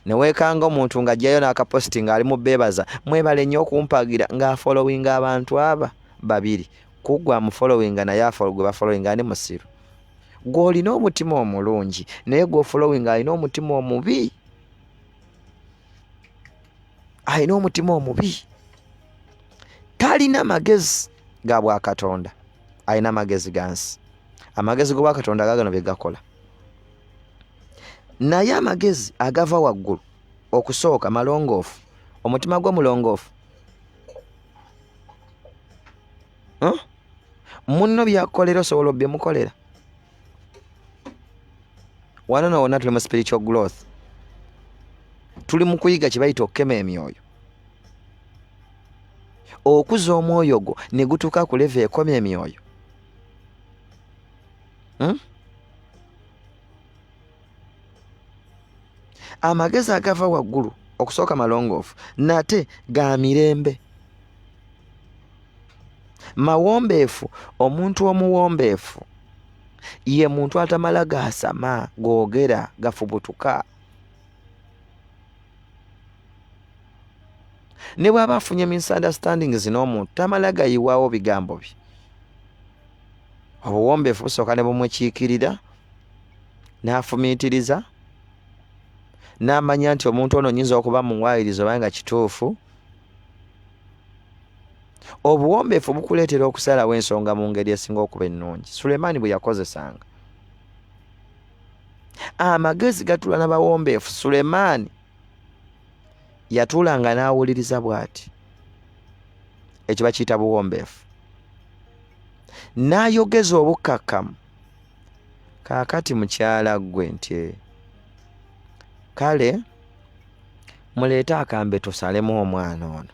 ne weekanga omuntu ng'ajjayo n'akaposti ng'ali mu beebaza, mwebale nnyo okumpagira ng'afollowinga abantu aba babiri, kuggwa amufollowinga naye gwe bafollowinga ani musiru. Gw'olina omutima omulungi naye gw'ofollowinga alina omutima omubi, alina omutima omubi, talina magezi ga bwakatonda, alina magezi gansi. Amagezi g'obwakatonda gaagano bye gakola, naye amagezi agava waggulu okusooka malongoofu, omutima gwo mulongoofu. Munno byakukolera osobola byemukolera. Wano wonna tuli mu spiritual growth, tuli mu kuyiga kye bayita okukema emyoyo, okuza omwoyo gwo ne gutuuka ku leve ekomya emyoyo. Amagezi agava waggulu okusooka malongoofu nate ga mirembe, mawombeefu. Omuntu omuwombeefu ye muntu atamala gaasama, googera, gafubutuka. Ne bw'aba afunye misunderstandings n'omuntu tamala gayiwaawo bigambo bye. Obuwombeefu busooka ne bumwekiikirira, n'afumiitiriza, n'amanya nti omuntu ono nyinza okuba muwaayiriza oba nga kituufu. Obuwombeefu bukuleetera okusalawo ensonga mu ngeri esinga okuba ennungi. Sulemaani bwe yakozesanga amagezi gatula n'abawombeefu. Sulemaani yatuulanga n'awuliriza bw'ati, ekyo bakiyita buwombeefu, n'ayogeza obukkakkamu. Kaakati mukyala ggwe nti kale muleete akambe tusalemu omwana ono.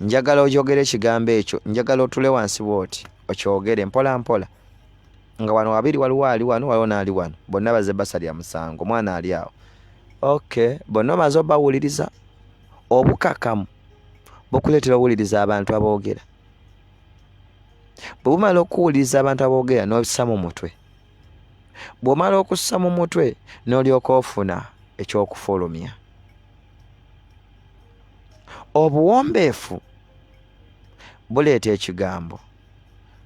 Njagala oyogere ekigambo ekyo, njagala otule wansi bw'oti okyogere mpola mpola, nga wano wabiri waliwo ali wano, waliwo n'ali wano, bonna baze basalya musango, omwana ali awo. Okay, bonna omaze obawuliriza. Obukkakkamu bukuleetera owuliriza abantu aboogera. Bwe bumala okuwuliriza abantu aboogera n'ossa mu mutwe, bw'omala okussa mu mutwe n'olyoka ofuna ekyokufulumya. Obuwombeefu buleeta ekigambo.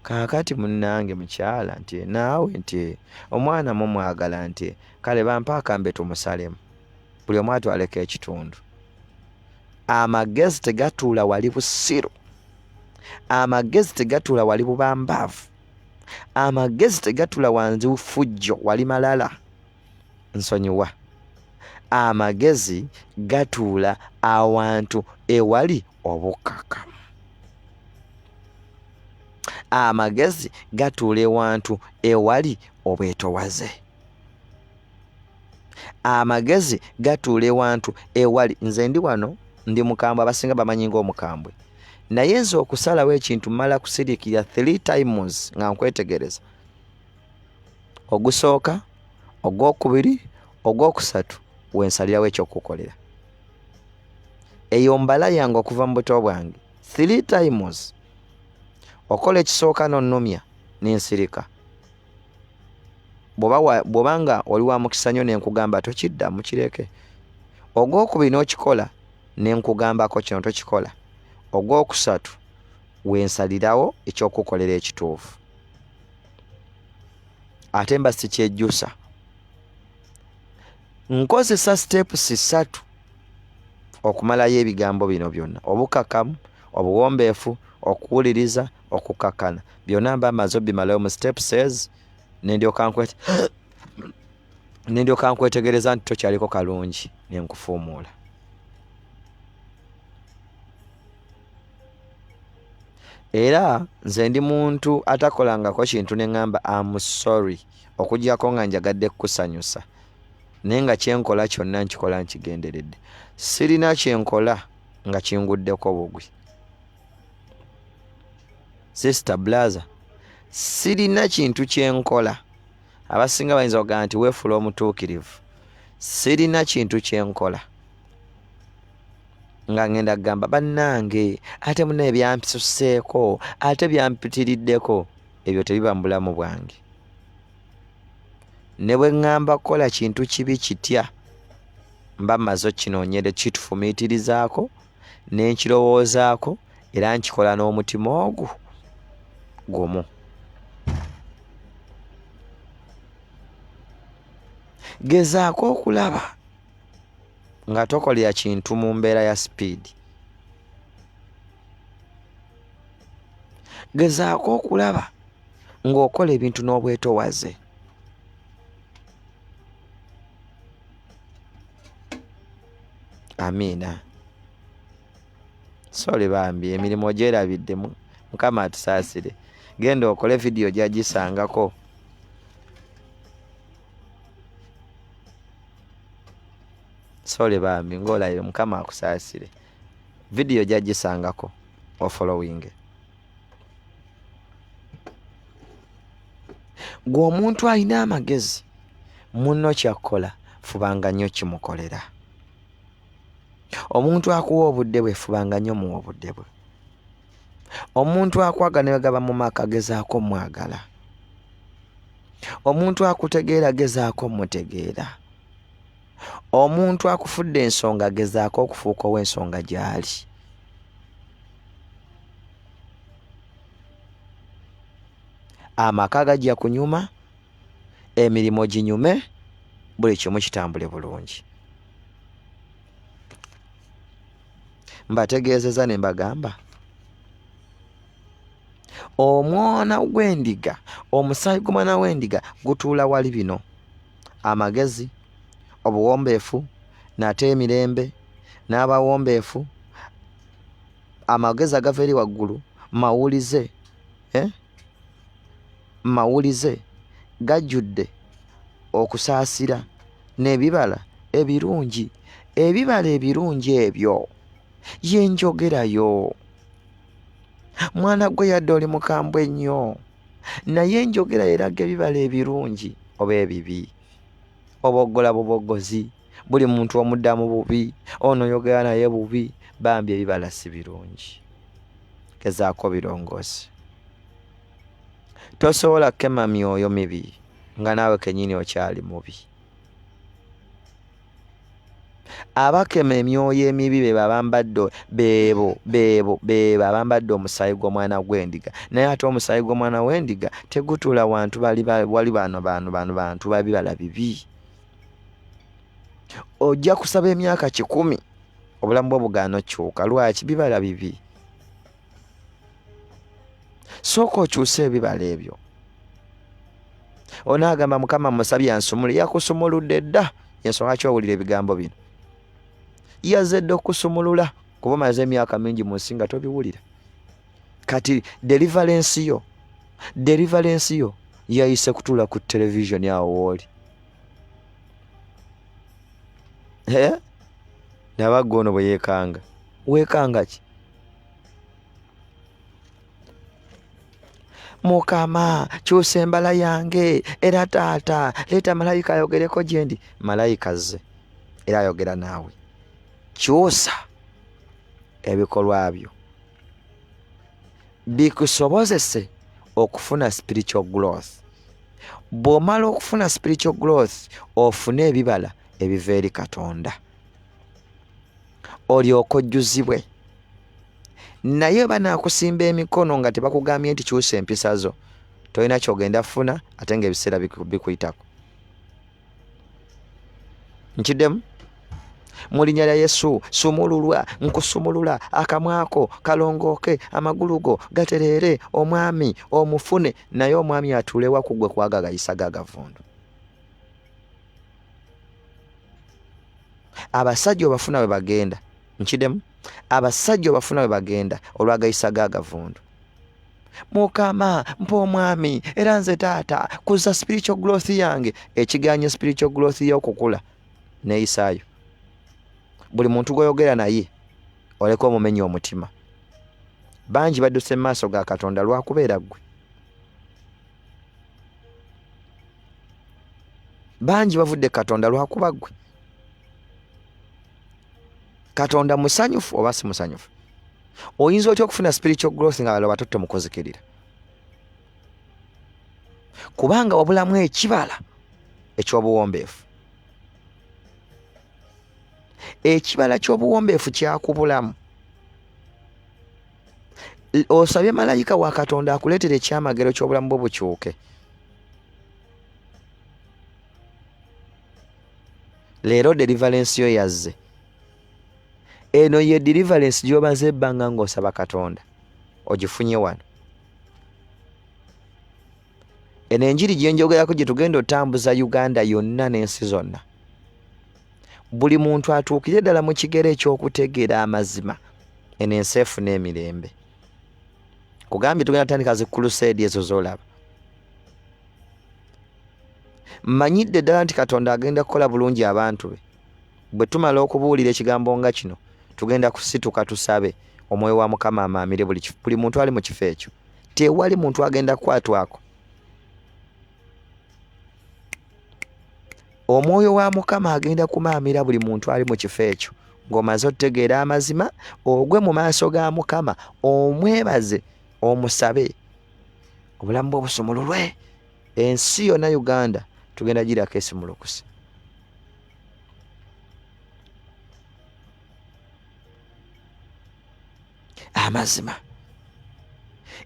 Kaakati munnange mukyala nti naawe nti omwana mumwagala nti kale bampa akambe tumusalemu, buli omu atwaleko ekitundu. Amagezi tegatuula wali busiru, amagezi tegatuula wali bubambaavu, amagezi tegatuula wanzi fujjo wali malala. Nsonyiwa. Amagezi gatuula awantu ewali obukkakkamu. Amagezi gatuula ewantu ewali obwetowaze. Amagezi gatuula ewantu ewali, nze ndi wano ndi mukambwe, abasinga bamanyi ng'omukambwe, naye nze okusalawo ekintu mmala kusiriikirira 3 times nga nkwetegereza. Ogusooka, ogwokubiri, ogwokusatu wensalirawo ekyokukolera. Eyo mbala yange okuva mu buto bwange 3 times. Okola ekisooka n'onnumya n'ensirika. Bw'obanga oli wa mukisa nnyo ne nkugamba tokiddamu kireke. Ogwokubiri n'okikola ne nkugambako kino tokikola. Ogwokusatu wensalirawo ekyokukolera ekituufu. Ate mba sikyejjusa. Nkozesa steps 3 okumalayo ebigambo bino byonna: obukkakkamu, obuwombeefu, okuwuliriza, okukakkana. Byonna mba maze obimalayo mu steps 6 nendyoka nkwetegereza nti tokyaliko kalungi ne nkufuumuula. Era nze ndi muntu atakolangako kintu ne ngamba I'm sorry, okuggyako nga njagadde kukusanyusa, naye nga kyenkola kyonna nkikola nkigenderedde. Sirina kyenkola nga kinguddeko bugwi. Sister blaza, sirina kintu kyenkola. Abasinga bayinza okugamba nti weefula omutuukirivu. Sirina kintu kyenkola nga ngenda kugamba bannange ate muna ebyampisusseeko ate byampitiriddeko, ebyo tebiba mu bulamu bwange. Ne bwe ŋŋamba kukola kintu kibi kitya, mba mmaze okinoonyere kitufumiitirizaako ne nkirowoozaako era nkikola n'omutima ogwo gumu. Gezaako okulaba nga tokolera kintu mu mbeera ya sipiidi. Gezaako okulaba ng'okola ebintu n'obwetoowaze. Amiina. Sole bambi emirimu gyerabiddemu. Mukama atusaasire. Genda okole vidiyo gyagisangako. Sole bambi ng'olabire Mukama akusaasire. Vidiyo gyagisangako ofollowing. Gwe omuntu alina amagezi munno kyakkola fubanga nnyo kimukolera. Omuntu akuwa obudde bwe fubanga nnyo muwa obudde bwe. Omuntu akwaga ne bagaba mu maka gezaako mwagala. Omuntu akutegeera gezaako mutegeera. Omuntu akufudde ensonga gezaako okufuuka ow'ensonga gy'ali. Amaka gajja kunyuma, emirimu ginyume, buli kimu kitambule bulungi. Mbategeezeza ne mbagamba omwana gw'endiga, omusaayi gw'omwana w'endiga gutuula wali bino: amagezi, obuwombeefu, nate emirembe, n'abawombeefu, amagezi agava eri waggulu, mawulize, mawulize gajjudde okusaasira n'ebibala ebirungi. Ebibala ebirungi ebyo ye njogerayo. Mwana gwe yadde oli mukambwe nnyo, naye njogera eraga ebibala ebirungi oba ebibi. Oboggola buboggozi, buli muntu omuddamu bubi, ono yogera naye bubi. Bambi ebibala si birungi. Gezaako birongoosi. Tosobola kema myoyo mibi nga naawe kennyini okyali mubi. Abakema emyoyo emibi beebo abambadde omusaayi gw'omwana gw'endiga. Naye ate omusaayi gw'omwana w'endiga tegutuula wantu wali bantu babibala bibi. Ojja kusaba emyaka 100 obulamu bwo bugaana okyuka. Lwaki? Bibala bibi. Sooka okyuse ebibala ebyo. Onaagamba Mukama musabye ansumule. Yakusumuludde dda. Ensonga ki owulira ebigambo bino? Yazedde okusumulula kuba omaze emyaka mingi mu nsi nga tobiwulira. Kati deliverance yo yayise kutuula ku television awo wooli. Nabagga ono bwe yeekanga. Weekanga ki? Mukama kyusa embala yange era taata leeta malayika ayogereko gye ndi. Malayika azze era ayogera naawe. Kyusa ebikolwa byo bikusobozese okufuna spiritual growth. Bw'omala okufuna spiritual growth ofune ebibala ebiva eri Katonda, olyoke ojjuzibwe. Naye banaakusimba emikono nga tebakugambye nti kyusa empisa zo, tolina kyogenda funa ate ng'ebiseera bikuyitako. Nkiddemu? Mu linnya lya Yesu sumululwa, nkusumulula akamwa ko kalongooke, amagulu go gatereere, omwami omufune, naye omwami atuulewa ku ggwe kwagagayisa gagavundu. Abasajja obafuna bwe bagenda. Nkiddemu? Abasajja obafuna bwe bagenda olwagayisa gagavundu. Mukama mpa omwami era nze taata kuza spiritual growth yange. Ekiganye spiritual growth y'okukula neeyisaayo. Buli muntu gw'oyogera naye oleka omumenya omutima. Bangi badduse mu maaso ga Katonda lwakubeera ggwe. Bangi bavudde Katonda lwakuba ggwe. Katonda musanyufu oba si musanyufu? Oyinza otya okufuna spiritual growth nga balala batotte mukuzikirira? Kubanga wabulamu ekibala eky'obuwombeefu. Ekibala ky'obuwombeefu kyakubulamu. Osabye malayika wa Katonda akuleetere ekyamagero ky'obulamu bwo bukyuke. Leero deliverance yo yazze. Eno ye deliverance gy'obaze ebbanga ng'osaba Katonda. Ogifunye wano. Eno enjiri gye njogerako gye tugenda otambuza Uganda yonna n'ensi zonna. Buli muntu atuukire ddala mu kigero eky'okutegeera amazima. Eno ensi efuna emirembe. Kugambye tugenda tandika zi crusade ezo z'olaba. Mmanyidde ddala nti Katonda agenda kukola bulungi abantu be. Bwe tumala okubuulira ekigambo nga kino, tugenda kusituka tusabe Omwoyo wa Mukama amaamire buli muntu ali mu kifo ekyo. Tewali muntu agenda kukwatwako. Omwoyo wa Mukama agenda kumaamira buli muntu ali mu kifo ekyo. Ng'omaze otegeera amazima, ogwe mu maaso ga Mukama, omwebaze, omusabe. Obulamu bwo busumululwe. Ensi yonna Uganda tugenda girako esimulukuse. Amazima.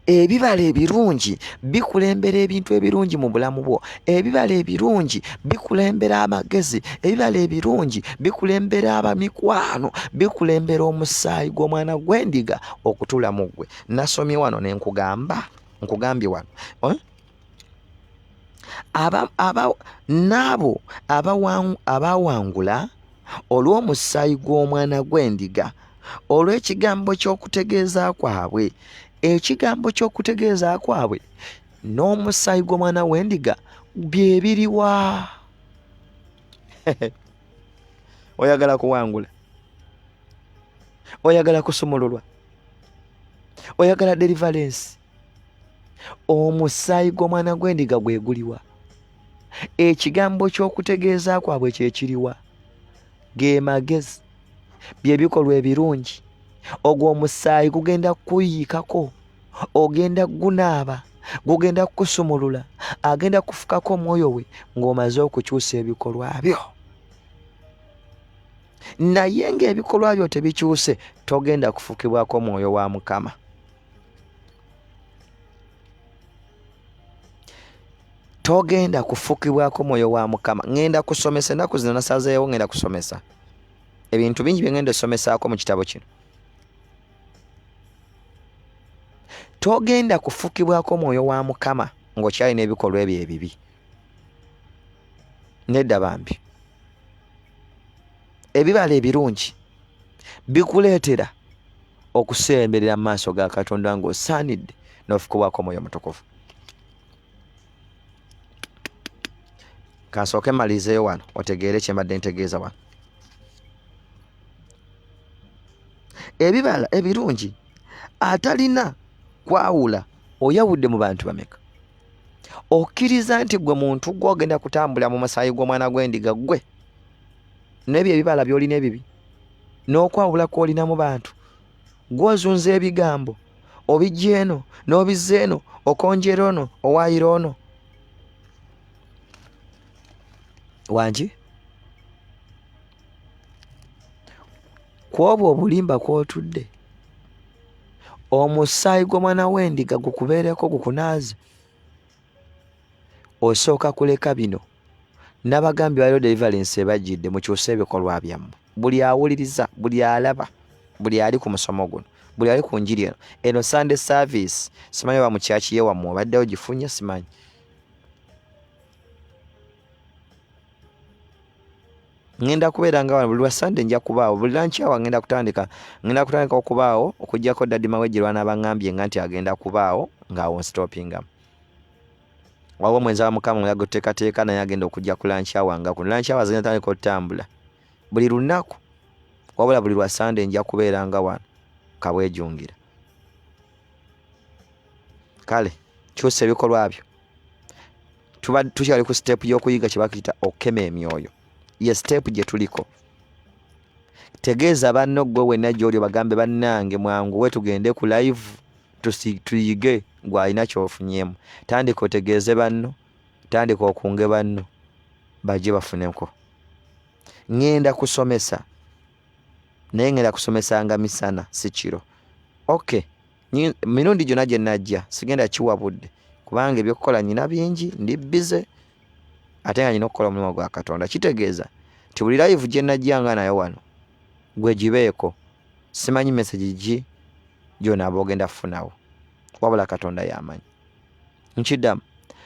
Ebibala ebirungi bikulembera ebintu ebirungi mu bulamu bwo. Ebibala ebirungi bikulembera amagezi. Ebibala ebirungi bikulembera abamikwano. Bikulembera omusaayi gw'omwana gw'endiga okutula mu ggwe. Nasomye wano ne nkugambye wano. N'abo abawangula olw'omusaayi gw'omwana gw'endiga, olw'ekigambo ky'okutegeeza kwabwe. Ekigambo ky'okutegeeza kwabwe n'omusaayi gw'omwana w'endiga bye biriwa? Oyagala kuwangula? Oyagala kusumululwa? Oyagala deliverance? Omusaayi gw'omwana gw'endiga gwe guliwa? Ekigambo ky'okutegeeza kwabwe kye kiriwa? Ge magezi, bye bikolwa ebirungi. Ogwo omusaayi gugenda kuyiikako, ogenda gunaaba, gugenda kusumulula, agenda kufukako omwoyo we ng'omaze okukyusa ebikolwa byo. Naye ng'ebikolwa byo tebikyuse, togenda kufukibwako Omwoyo wa Mukama. Togenda kufukibwako Omwoyo wa Mukama. Ngenda kusomesa ennaku zino, nasazeewo ngenda kusomesa. Ebintu bingi bye ngenda osomesaako mu kitabo kino. Togenda kufukibwako Omwoyo wa Mukama ng'okyalina ebikolwa ebyo ebibi. Nedda bambi. Ebibala ebirungi bikuleetera okusemberera mu maaso ga Katonda ng'osaanidde n'ofukibwako Omwoyo Mutukuvu. Kansooke malizeeyo wano otegeere kye mbadde ntegeeza wano. Ebibala ebirungi atalina kwawula oyawudde mu bantu bameka? Okkiriza nti gwe muntu gw'ogenda kutambula mu musaayi gw'omwana gw'endiga ggwe n'ebyo ebibala by'olina ebibi n'okwawula kw'olina mu bantu, gw'ozunza ebigambo obijja eno n'obizza eno, okonjera ono owaayira ono. Wangi kw'obwo obulimba kw'otudde, omusaayi gw'omwana w'endiga gukubeereko gukunaaze. Osooka kuleka bino. N'abagambi baliwo deliverance ebajjidde, mukyuse ebikolwa byammwe. Buli awuliriza, buli alaba, buli ali ku musomo guno, buli ali ku njiri eno Sunday service, simanyi oba mu kyaki yewammwe obaddewo gifunye, simanyi. Ngenda kubeera nga wano buli lwa Sunday nja kubaawo, buli lunch hour ngenda kutandika okubaawo, okuggyako Daddy Mawejje n'abaŋŋambye nga nti agenda kubaawo ng'awo nstopingamu. Waliwo mwenzi wa Mukama nga yaguteekateeka naye agenda okujja ku lunch hour nga kuno lunch hour zigenda tandika okutambula buli lunaku wabula buli lwa Sunday nja kubeeranga wano kabwejungira. Kale kyusa ebikolwa byo. Tukyali ku step y'okuyiga kye bakiyita okukema emyoyo. Ye step gye tuliko. Tegeeza banno gwe wenna gy'oli bagambe bannange mwangu we tugende ku live tuyige gw'alina ky'ofunyemu. Tandika otegeeze banno, tandika okunge banno bajje bafuneko. Ngenda kusomesa naye ngenda kusomesanga misana si kiro. Okay, mirundi gyonna gye najja sigenda kiwabudde kubanga ebyokukola nyina bingi, ndi bize ate nga nyina okukola omulimu gwa Katonda. Kitegeeza nti buli live gye najjanga nayo wano gwe gibeeko. Simanyi message gi gy'onaaba ogenda kufunawo wabula Katonda y'amanyi. Nkiddamu,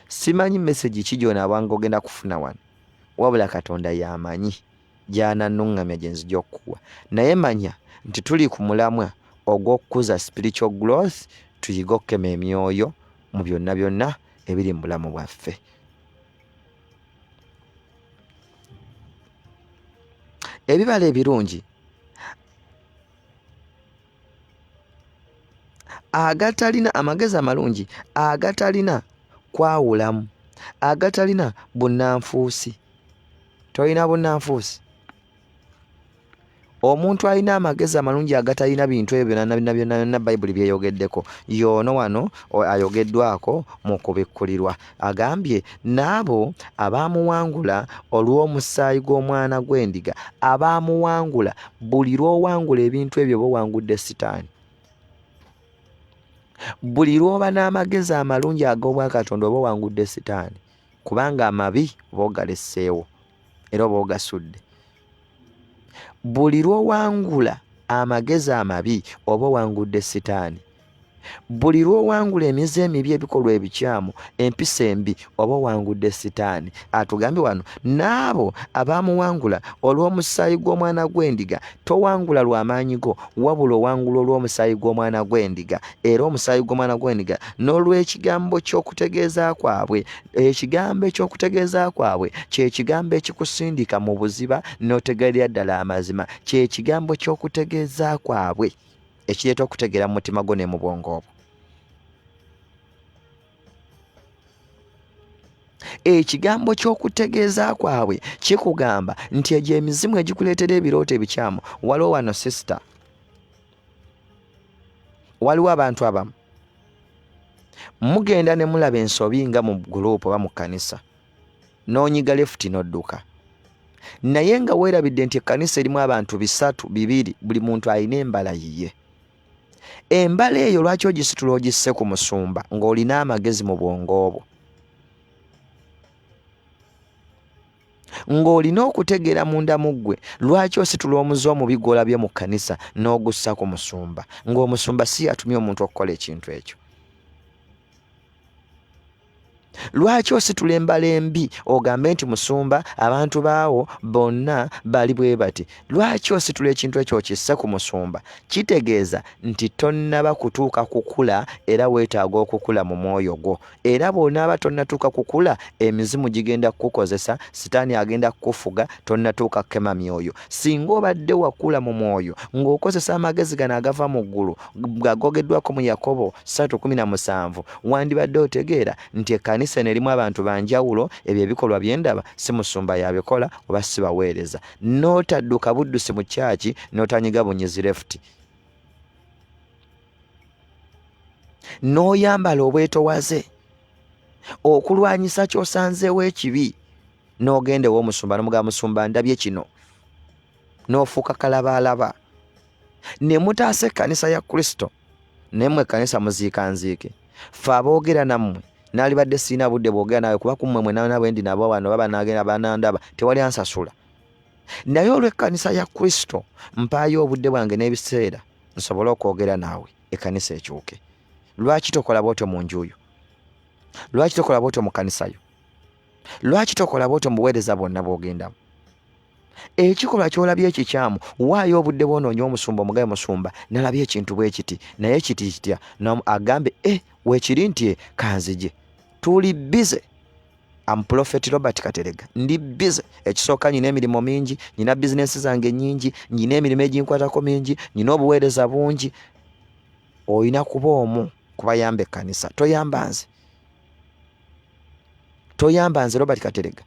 simanyi message ki gy'onaabanga ogenda kufuna wano wabula Katonda y'amanyi gy'anannuŋŋamya gye nzija okukuwa. Naye manya nti tuli ku mulamwa ogw'okukuza spiritual growth, tuyiga okukema emyoyo mu byonna byonna ebiri mu bulamu bwaffe. Ebibala ebirungi agatalina amagezi amalungi, agatalina kwawulamu, agatalina bunnanfuusi. Tolina bunnanfuusi. Omuntu alina amagezi amalungi agatalina bintu ebyo byonna Bayibuli byeyogeddeko. Y'ono wano ayogeddwako mu kubikkulirwa. Agambye n'abo abaamuwangula olw'omusaayi gw'omwana gw'endiga, abaamuwangula buli lw'owangula ebintu ebyo bowangudde Sitaani. Buli lw'oba n'amagezi amalungi ag'obwa Katonda oba owangudde Sitaani, kubanga amabi oba ogalesseewo era oba ogasudde. Buli lw'owangula amagezi amabi oba owangudde Sitaani. Buli lw'owangula emize emibi, ebikolwa ebikyamu, empisa embi oba owangudde Sitaani. Atugambye wano n'abo abaamuwangula olw'omusaayi gw'omwana gw'endiga, towangula lw'amaanyi go wabula owangula olw'omusaayi gw'omwana gw'endiga. Era omusaayi gw'omwana gw'endiga n'olw'ekigambo ky'okutegeeza kwabwe. Ekigambo eky'okutegeeza kwabwe kye kigambo ekikusindika mu buziba n'otegeerera ddala amazima. Kye kigambo ky'okutegeeza kwabwe ekireeta okutegeera mu mutima gwo ne mu bwongo obwo. Ekigambo ky'okutegeeza kwabwe kikugamba nti egyo emizimu egikuleetera ebirooto ebikyamu. Waliwo wano sister, waliwo abantu abamu mugenda ne mulaba ensobi nga mu guruupu oba mu kkanisa n'onyiga lefuti n'odduka. Naye nga weerabidde nti ekkanisa erimu abantu 3, 2, buli muntu alina embala yiye. Embala eyo lwaki ogisitula ogisse ku musumba ng'olina amagezi mu bwongo obwo? Ng'olina okutegeera munda mu ggwe, lwaki ositula omuze omubi gw'olabye mu kkanisa n'ogussa ku musumba ng'omusumba si yatumye omuntu okukola ekintu ekyo? Lwaki ositula embala embi ogambe nti musumba abantu baawo bonna bali bwe bati? Lwaki ositula ekintu ekyo okisse ku musumba? Kitegeeza nti tonnaba kutuuka kukula era weetaaga okukula mu mwoyo gwo. Era bw'onaaba tonnatuuka kukula, emizimu gigenda kukukozesa, Sitaani agenda kukufuga, tonnatuuka kukema myoyo. Singa obadde wakula mu mwoyo ng'okozesa amagezi gano agava mu ggulu gagogeddwako mu Yakobo 3:17, wandibadde otegeera nti ekkanisa erimu abantu banjawulo, ebyo ebikolwa by'endaba si musumba yabikola oba si baweereza. N'otadduka buddusi mu kyaki n'otanyiga bunyizi lefuti. N'oyambala obwetowaze okulwanyisa ky'osanzeewo ekibi, n'ogenda ew'omusumba n'omugamba musumba ndabye kino, n'ofuuka kalabaalaba. Ne mutaasa ekkanisa ya Kristo naye mmwe ekkanisa muziikanziike. Ffe aboogera nammwe naalibadde sirina budde bwogera nawe kuba kummwe mwe nawe ndi nabo wano baba nagenda banandaba tewali ansasula. Naye olw'ekkanisa ya Kristo mpaayo obudde bwange n'ebiseera nsobole okwogera naawe ekkanisa ekyuke. Lwaki tokola bw'otyo mu njuyo? Lwaki tokola bw'otyo mu kkanisa yo? Lwaki tokola bw'otyo mu buweereza bwonna bw'ogendamu? Ekikolwa ky'olabye ekikyamu, waayo obudde bw'onoonya omusumba omugabe musumba nalabye ekintu bwe kiti naye kiti kitya, agambe weekiri nti kanzije. Tuli bize am Prophet Robert Katerega ndi busy ekisooka nyina emirimu mingi, nyina bizinesi zange nyingi, nyina emirimu eginkwatako mingi, nyina obuweereza bungi. Oyina kuba omu kubayamba ekkanisa. Toyamba nze Robert Katerega,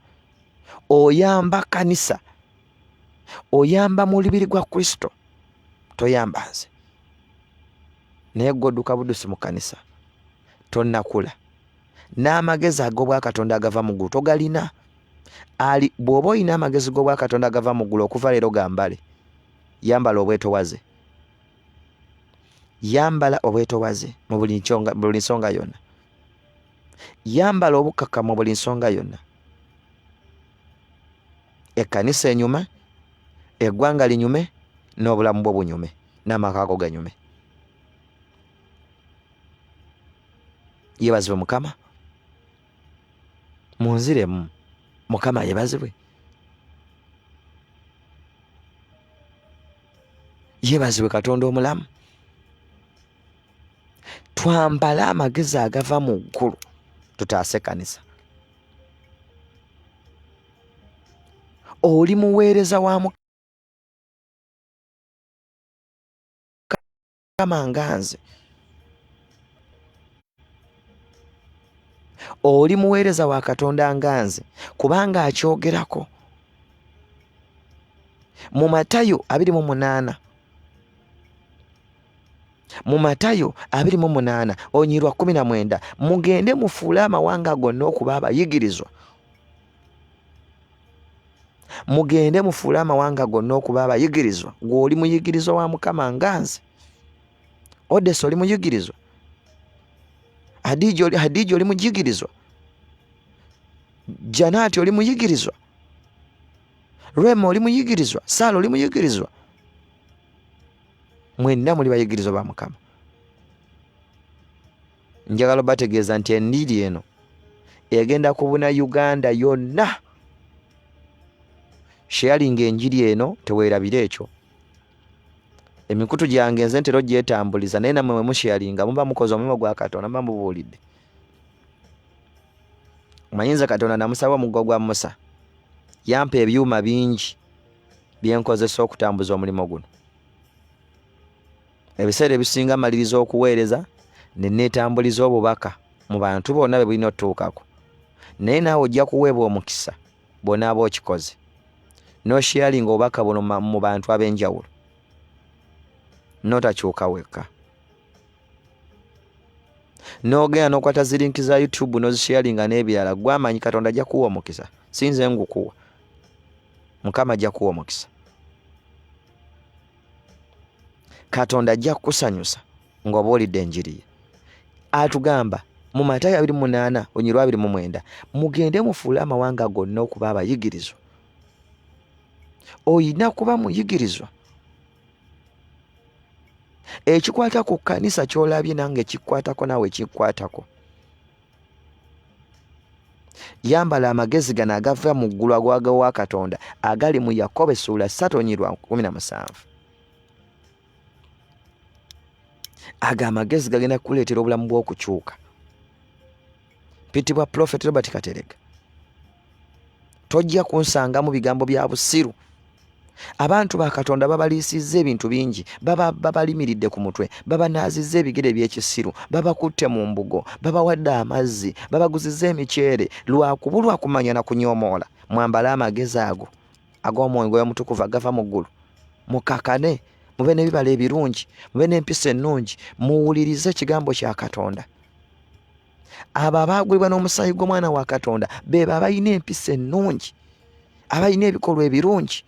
oyamba kanisa, oyamba mu lubiri gwa Kristo, toyamba nze. Naye godduka buddusi mu kanisa tonnakula. N'amagezi ag'Obwakatonda agava mu ggulu togalina. Bw'oba olina amagezi g'Obwakatonda agava mu ggulu okuva leero gambale. Yambala obwetowaze. Yambala obwetowaze mu buli nsonga yonna. Yambala obukkakkamu mu buli nsonga yonna. Ekkanisa enyume, eggwanga linyume, n'obulamu bwo bunyume, n'amaka go ganyume. Yeebazibwe Mukama. Munziremu. Mukama yeebazibwe. Yeebazibwe Katonda omulamu. Twambala amagezi agava mu ggulu tutaase kanisa. Oli muweereza wa Mukama nga nze. Oli muweereza wa Katonda nga nze kubanga akyogerako. Mu Matayo 28, mu Matayo 28 onyirwa 19, mugende mufuule amawanga gonna okuba abayigirizwa. Mugende mufuule amawanga gonna okuba abayigirizwa. Gwe oli muyigirizwa wa Mukama nga nze. Odessa oli muyigirizwa. Hadija oli muyigirizwa. Janati oli muyigirizwa. Rema oli muyigirizwa. Sala oli muyigirizwa. Mwenna muli bayigirizwa ba Mukama. Njagala bategeeza nti enniiri eno egenda kubuna Uganda yonna. Sharing enjiri eno teweerabira ekyo. Emikutu gyange nze ntero gyetambuliza naye namwe mwe musharinga muba mukoze omulimu gwa Katonda mba mubuulidde. Manyinza Katonda namusaba muggo gwa Musa. Yampa ebyuma bingi byenkozesa okutambuza omulimu guno. Ebiseera ebisinga maliriza okuweereza ne neetambuliza obubaka mu bantu bonna be bulina otuukako. Naye naawe ojja kuweebwa omukisa bw'onaaba okikoze. No sharing obubaka buno mu bantu ab'enjawulo. Notakyuka wekka. N'ogenda n'okwata zirinki za YouTube n'ozisharinga n'ebirala, gw'amanyi Katonda ajja kuwa omukisa. Sinze ngukuwa. Mukama ajja kuwa omukisa. Katonda ajja kukusanyusa ng'oba olidde enjiri ye. Atugamba mu Matayo 28 onyirwa 29, mugende mufuule amawanga gonna okuba abayigirizwa. Oyina kuba muyigirizwa. Ekikwata ku kkanisa ky'olabye nange kikwatako naawe kikwatako. Yambala amagezi gano agava mu ggulu agwa Katonda agali mu Yakobo 3:17. Aga amagezi gagenda kuleetera obulamu bw'okukyuka. Mpitibwa Prophet Robert Katerega. Tojja kunsanga mu bigambo bya busiru. Abantu ba Katonda babaliisizza ebintu bingi, babalimiridde ku mutwe, babanaazizza ebigere by'ekisiru, babakutte mu mbugo, babawadde amazzi, babaguzizza emiceere, lwakubulwa kumanya na kunyoomoola. Mwambale amagezi ago ag'Omwoyo Omutukuvu agava mu ggulu. Mukakane, mube n'ebibala ebirungi, mube n'empisa ennungi, muwulirize ekigambo kya Katonda. Abo abaagwibwa n'omusaayi gw'Omwana wa Katonda be abalina empisa ennungi, abalina ebikolwa ebirungi.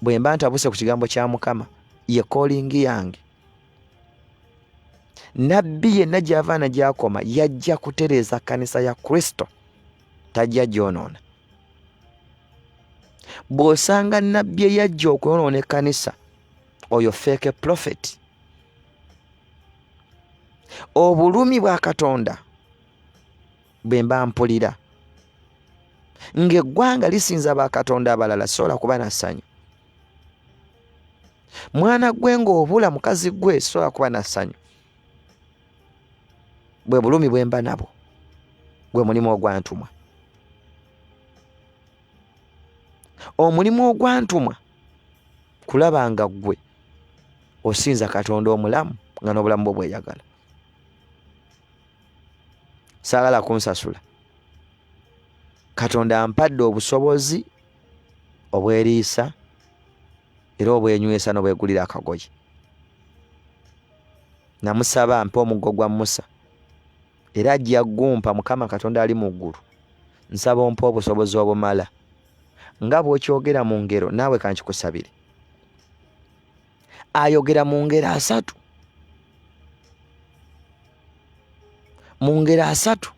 Bwe mba ntabuse ku kigambo kya Mukama, ye calling yange. Nabbi yenna gy'ava na gy'akoma yajja kutereeza kkanisa ya Kristo, tajja gyonoona. Bw'osanga nabbi eyajja okwonoona ekkanisa, oyo fake prophet. Obulumi bwa Katonda bwe mba mpulira ng'eggwanga lisinza bakatonda abalala sobola kuba na ssanyu. Mwana gwe ng'obula mukazi gwe sobola kuba na ssanyu. bwe bulumi bwemba nabo, gwe mulimu ogwantumwa. Omulimu ogwantumwa kulaba nga gwe osinza Katonda omulamu nga n'obulamu bwo bweyagala. Saagala kunsasula. Katonda ampadde obusobozi obweriisa era obwenywesa n'obwegulira akagoye. Namusaba mpa omuggo gwa Musa era ajja gumpa. Mukama Katonda ali mu ggulu, nsaba ompa obusobozi obumala nga bw'okyogera mu ngero, naawe kankikusabire. Ayogera mu ngero 3, mu ngero 3,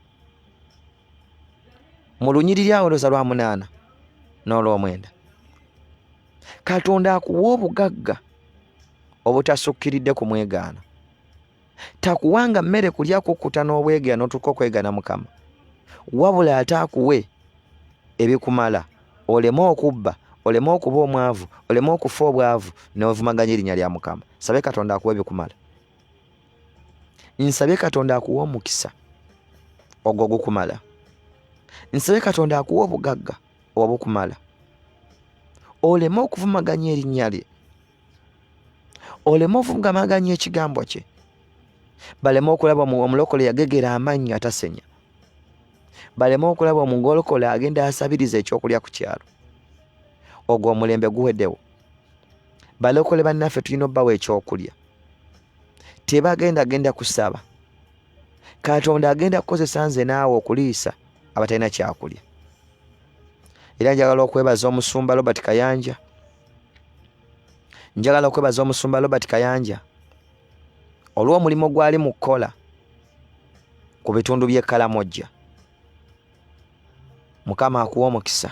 mu lunyiriri awo lwoza lwa 8 n'olw'omwenda. Katonda akuwa obugagga obutasukkiridde ku mwegaana. Takuwanga mmere kulya kukkuta n'obwegeera n'otuuka okwegaana Mukama, wabula ate akuwe ebikumala oleme okubba, oleme okuba omwavu, oleme okufa obwavu n'ovumaganya erinnya lya Mukama. Nsabe Katonda akuwe ebikumala. Nsabe Katonda akuwe omukisa ogwo gukumala. Nsabe Katonda akuwe obugagga obukumala, oleme okuvumaganya erinnya lye, oleme okuvumaganya ekigambo kye, baleme okulaba omulokole yagegera amannya atasenya, baleme okulaba omugolokole agenda asabiriza ekyokulya ku kyalo. Ogwo omulembe guweddewo. Balokole bannaffe tulina obbawo ekyokulya. Tebagenda kusaba. Katonda agenda kukozesa nze naawe okuliisa abatalina kyakulya. Era njagala okwebaza omusumba Robert Kayanja. Njagala okwebaza omusumba Robert Kayanja olw'omulimu gwali mu kukola ku bitundu by'e Kalamojja. Mukama akuwa omukisa.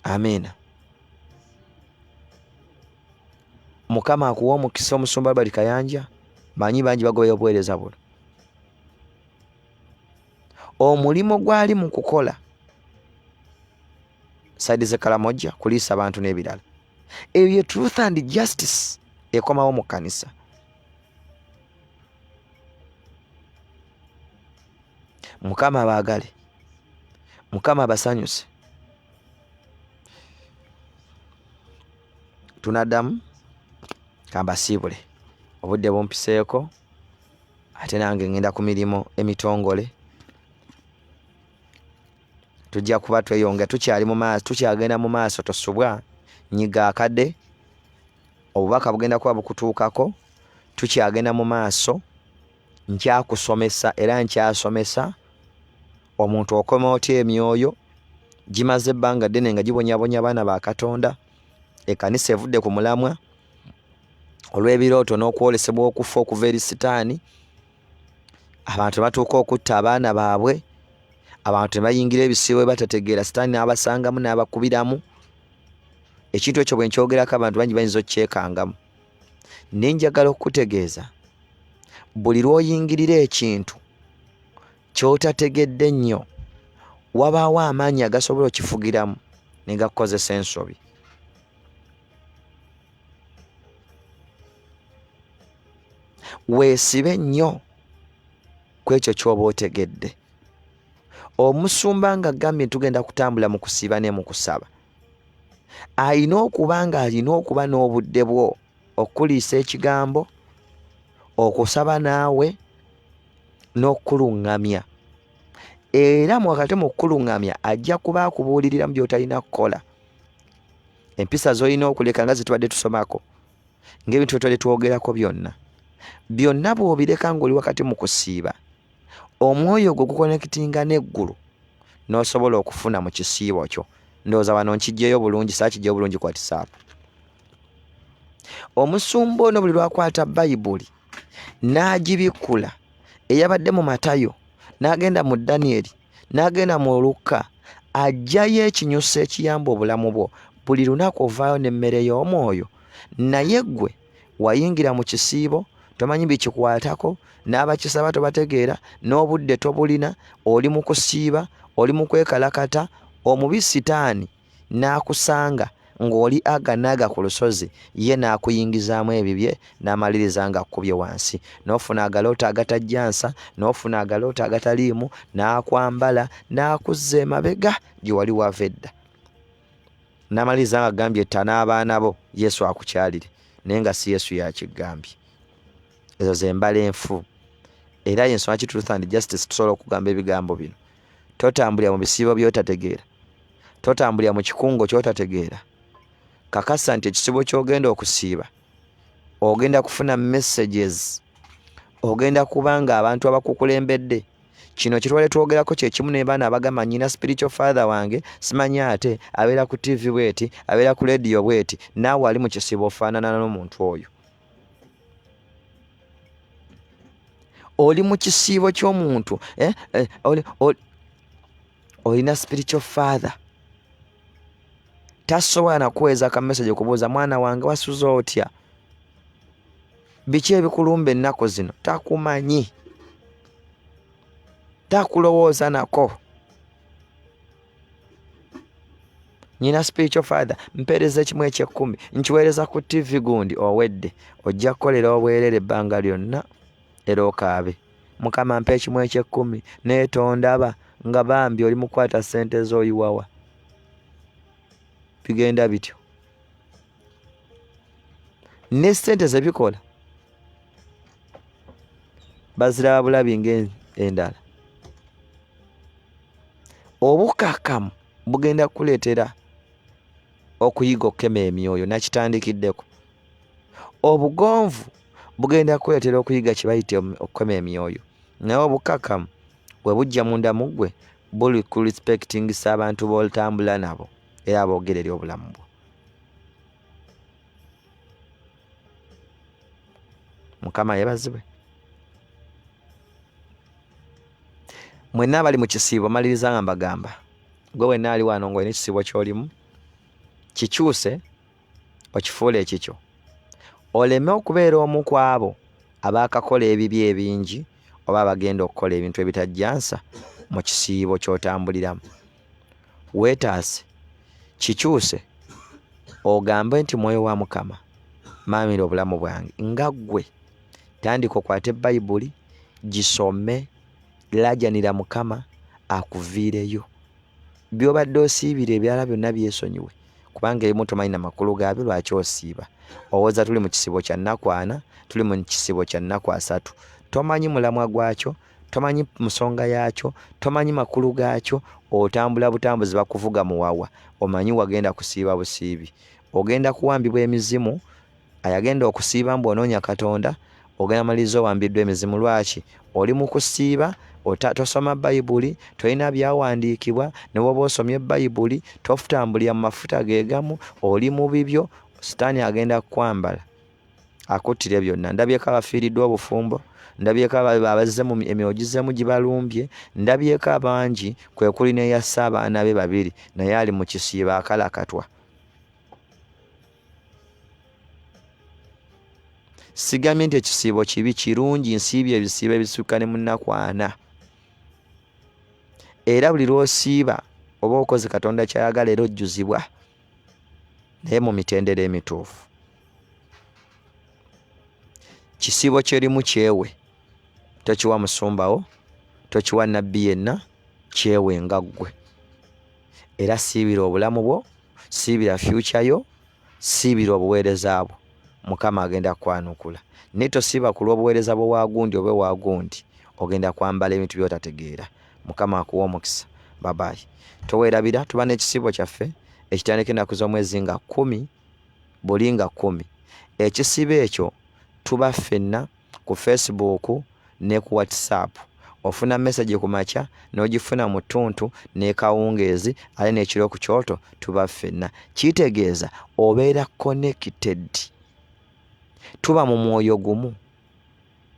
Amiina. Mukama akuwa omukisa omusumba Robert Kayanja. Manyi bangi bagobeya obuweereza buno. Omulimu gwali mu kukola saidi ze Kalamojja kuliisa abantu n'ebirala. Eyo truth and justice ekomawo mu kanisa. Mukama abaagale. Mukama abasanyuse. Tunaddamu kambasiibule obudde bumpiseeko, ate nange ngenda ku mirimu emitongole. Tujja kuba tweyonga, tukyali mu maaso, tukyagenda mu maaso, tosubwa nyiga akadde. Obubaka bugenda kuba bukutuukako. Tukyagenda mu maaso, nkyakusomesa era nkyasomesa. Omuntu okoma otya emyoyo gimaze ebbanga ddene nga gibonyabonya abaana ba Katonda. Ekkanisa evudde ku mulamwa olw'ebirooto n'okwolesebwa okufa okuva eri Sitaani. Abantu batuuka okutta abaana baabwe. Abantu ne bayingira ebisiibo batategeera, Sitaani n'abasangamu n'abakubiramu. Ekintu ekyo bwe nkyogerako abantu bangi bayinza okukyekangamu. Naye njagala okukutegeeza, buli lw'oyingirira ekintu ky'otategedde nnyo, wabaawo amaanyi agasobola okifugiramu ne gakukozesa ensobi. Weesibe nnyo ku ekyo ky'oba otegedde. Omusumba nga aggambye tugenda kutambula mu kusiiba ne mu kusaba, alina okuba n'obudde bwo okuliisa ekigambo, okusaba naawe n'okukuluŋŋamya. Era wakati mu kukuluŋŋamya ajja kuba akubuulirira mu by'otalina kukola. Empisa z'olina okuleka nga zetubadde tusomako, ng'ebintu bye tubadde twogerako byonna bw'obireka ng'oli wakati mu kusiiba, omwoyo gwo gukonekitinga n'eggulu n'osobola okufuna mu kisiibo kyo. Ndowooza wano nkijjeyo bulungi, saakijjeyo bulungi ku WhatsApp. Omusumba ono buli lwakwata Bayibuli n'agibikkula, eyabadde mu Matayo n'agenda mu Danyeri n'agenda mu Luka, ajjayo ekinyuso ekiyamba obulamu bwo. Buli lunaku ovaayo n'emmere y'omwoyo. Naye ggwe wayingira mu kisiibo, tomanyi bikikukwatako, n'abakisaba tobategeera, n'obudde tobulina, oli mu kusiiba, oli mu kwekalakata. Omubi Sitaani n'akusanga ng'oli aganaaga ku lusozi ye n'akuyingizaamu ebibye n'amaliriza nga akkubye wansi, n'ofuna agaloota agatajjansa, n'ofuna agaloota agataliimu, n'akwambala n'akuzza emabega gye wali wava edda, n'amaliriza nga agambye etta n'abaana bo Yesu akukyalire, naye nga si Yesu yakigambye. Ezo ze mbala enfu. Era y'ensonga ki Truth and Justice tusobola okugamba ebigambo bino. Totambulira mu bisiibo by'otategeera, totambulira mu kikungo ky'otategeera. Kakasa nti ekisibo ky'ogenda okusiiba ogenda kufuna messages, ogenda kubanga abantu abakukulembedde. Kino kitwale twogerako kye kimu ne baana abagamba nnyina spiritual father wange simanyi ate abeera ku TV bweti, abeera ku radio bweti, naawe ali mu kisibo ofaanana n'omuntu oyo. Oli mu kisiibo ky'omuntu olina spiritual father tasobola nakuweeza ka message okubuuza mwana wange wasuza otya, biki ebikulumba ennaku zino, takumanyi, takulowooza nako. Nyina spiritual father mpeereza ekimu eky'ekkumi nkiweereza ku TV gundi owedde, ojja kukolera obwerere ebbanga lyonna era okaabe. Mukama mpa ekimu eky'ekkumi naye tondaba nga bambi oli mukwata ssente z'oyiwawa. Bigenda bityo. Ne ssente ze bikola baziraba bulabi ng'endala. Obukakamu bugenda kuleetera okuyiga okukema emyoyo, nakitandikiddeko. Obugonvu bugenda kuleetera okuyiga kye bayita okukema emyoyo, naye obukakamu bwe bujja munda mu ggwe buli ku respectingisa abantu b'otambula nabo era boogerera obulamu bwo. Mukama yebazibwe. Mwenna abali mu kisiibo maliriza nga mbagamba, gwe wenna ali wano ng'olina ekisiibo ky'olimu, kikyuse okifuula ekikyo, oleme okubeera omu ku abo abaakakola ebibi ebingi oba abagenda okukola ebintu ebitajjansa mu kisiibo ky'otambuliramu. Weetaase kikyuse ogambe nti Mwoyo wa Mukama maamira obulamu bwange nga ggwe. Tandika okwate Bayibuli, gisome, laajanira Mukama akuviireyo. By'obadde osiibira ebyala byonna byesonyiwe, kubanga ebimu tomanyi na makulu gaabyo lwaki osiiba. Owooza tuli mu kisibo kya nnaku ana, tuli mu kisibo kya nnaku asatu. Tomanyi mulamwa gwakyo, tomanyi musonga yaakyo, tomanyi makulu gaakyo, otambula butambuzi bakuvuga muwawa, omanyi wagenda kusiiba busiibi. Ogenda kuwambibwa emizimu, ayagenda okusiiba mbu onoonya Katonda, ogenda maliriza owambiddwa emizimu. Lwaki? Oli mu kusiiba, tosoma Bayibuli, tolina byawandiikibwa, ne bw'oba osomye Bayibuli tofutambulira mu mafuta geegamu, oli mu bibyo, Sitaani agenda kukwambala akuttire byonna. Ndabyeko abafiiriddwa obufumbo, ndabyeko abazzemu emyoyo gizzemu gibalumbye, ndabyeko abangi, kwe kuli ne yassa abaana be babiri naye ali mu kisiibo akalakatwa. Sigambye nti ekisiibo kibi, kirungi, nsiibye ebisiibo ebisukka ne mu nnaku ana. Era buli lw'osiiba oba okoze Katonda ky'ayagala era ojjuzibwa, naye mu mitendera emituufu. Kisiibo kyerimu kyewe, tokiwa musumbawo, tokiwa nnabbi yenna, kyewe nga ggwe. Era siibira obulamu bwo, siibira future yo, siibira obuweereza bwo. Mukama agenda kwanukula. Naye tosiiba ku lw'obuweereza bwo waagundi oba waagundi, ogenda kwambala ebintu by'otategeera. Mukama akuwa omukisa. Babayi. Toweerabira, tuba n'ekisiibo kyaffe ekitandika ennaku z'omwezi nga 10 buli nga 10. Ekisiibo ekyo tuba ffenna ku Facebook ne ku WhatsApp. Ofuna message ku makya n'ogifuna mu ttuntu ne kawungeezi ate n'ekiro ku kyoto, tuba ffenna. Kitegeeza obeera connected. Tuba mu mwoyo gumu.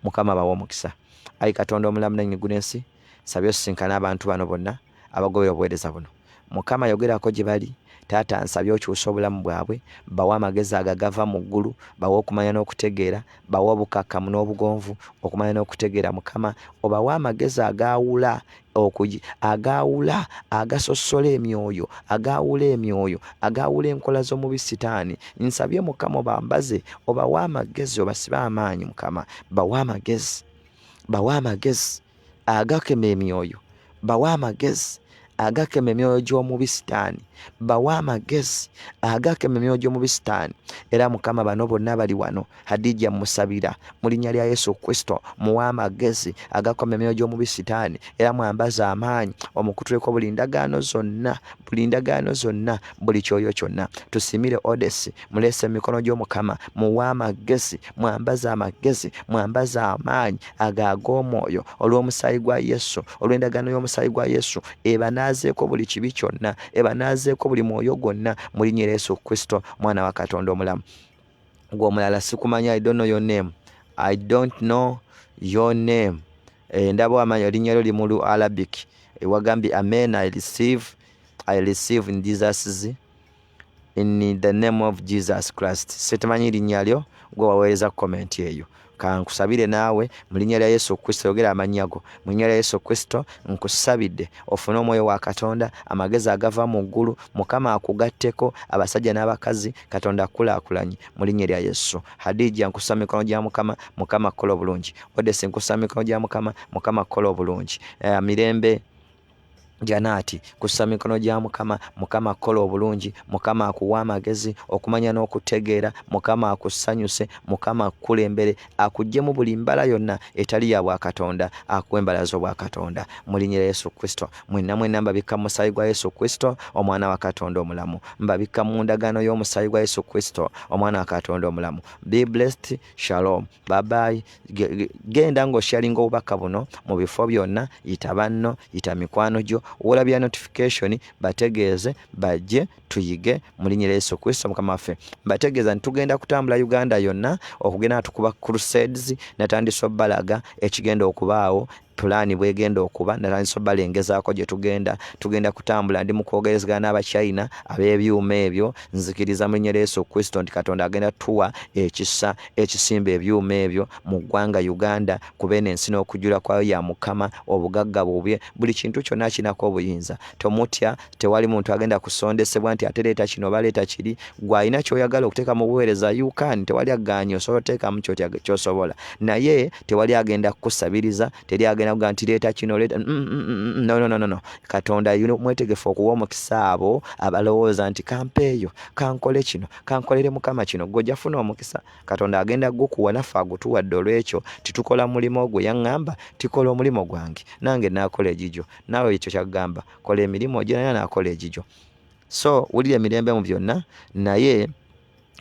Mukama bawa omukisa. Ayi Katonda omulamu nannyini gunensi, sabye osisinkana abantu bano bonna abagobera obuweereza buno. Mukama yogerako gye bali, taata nsabye okyusa obulamu bwabwe, bawa amagezi agagava mu ggulu, bawa okumanya n'okutegeera, bawa obukakkamu n'obugonvu okumanya n'okutegeera Mukama, obawa amagezi agaawula agaawula agasosola emyoyo, agaawula enkola z'omubi Sitaani. Nsabye Mukama obambaze, obawa amagezi, obasibe amaanyi Mukama, bawa amagezi agakema emyoyo, bawa amagezi agakema emyoyo gy'omubi Sitaani, bawa amagezi agakema emyoyo gy'omubi Sitaani. Era Mukama bano bonna bali wano, Hadija musabira mu linnya lya Yesu Kristo, muwa amagezi agakema emyoyo gy'omubi Sitaani, era mwambaza amaanyi omukutuleko buli ndagaano zonna, buli kyoyo kyonna. Tusimire Odesi, mulese emikono gy'Omukama, muwa amagezi, mwambaza amagezi, mwambaza amaanyi ag'Omwoyo olw'omusaayi gwa Yesu, olw'endagaano y'omusaayi gwa Yesu. Ebanaazeeko buli kibi kyonna, ebanaazeeko buli mwoyo gwonna mu linnya lya Yesu Kristo, mwana wa Katonda omulamu. Gwe omulala sikumanya, I don't know your name. Ndaba wamanya erinnya lyo limu lu Arabic. Wagambye amen, I receive in Jesus, in the name of Jesus Christ. Sitamanyi erinnya lyo, gwe waweereza comment eyo. Kankusabire naawe mu linnya lya Yesu Kristo, yogera amannya go mu linnya lya Yesu Kristo. Nkusabidde ofune omwoyo wa Katonda, amagezi agava mu ggulu, Mukama akugatteko, abasajja n'abakazi, Katonda akulaakulanye mu linnya lya Yesu. Hadija nkussa mikono gya Mukama, Mukama akola obulungi. Odesi nkussa mikono gya Mukama, Mukama akola obulungi. Mirembe Janati kussa mikono gya Mukama, Mukama akola obulungi, Mukama akuwa amagezi okumanya n'okutegeera, Mukama akusanyuse, Mukama akulembere, akuggyemu buli mbala yonna etali ya bwa Katonda, akuwa embala z'obwa Katonda mu linnya lya Yesu Kristo. Mwenna mbabikka mu musaayi gwa Yesu Kristo, omwana wa Katonda omulamu. Mbabikka mu ndagaano y'omusaayi gwa Yesu Kristo, omwana wa Katonda omulamu. Be blessed. Shalom. Bye bye. Genda ng'osharinga obubaka buno mu bifo byonna, yita banno, yita mikwano gyo, olabya notification, bategeeze bajje tuyige mu linnya lya Yesu Kristo Mukama waffe. Bategeeza ntugenda kutambula Uganda yonna okugenda tukuba crusades, natandise obbalaga ekigenda okubaawo, pulaani bwegenda okuba, natandise obbalengezaako gye tugenda kutambula. Ndi mu kwogerezegana n'Abachina ab'ebyuma ebyo. Nzikiriza mu linnya lya Yesu Kristo nti Katonda agenda tuwa ekisa ekisimba ebyuma ebyo mu ggwanga Uganda, kuba eno ensi n'okujjula kwayo ya Mukama, obugagga bubye, buli kintu kyonna kinako obuyinza. Tomutya, tewali muntu agenda kusondesebwa nti ate leeta kino baleeta kiri. Gwe alina ky'oyagala okuteeka mu buweereza, you can, tewali agaanyi, osobola oteekamu ky'osobola, naye tewali agenda kukusabiriza, teri agenda kuga nti leeta kino leeta. No. Katonda mwetegefu okuwa omukisa abo abalowooza nti kampeeyo, kankole kino, kankolere Mukama kino. Gojja funa omukisa, Katonda agenda gukuwa, naffe agutuwadde. Olw'ekyo titukola mulimo gwe yaŋŋamba, tikola omulimo gwange, nange naakola egigyo. Naawe ekyo kyagamba, kola emirimu gye naye naakola egigyo. So wulira emirembe mu byonna, naye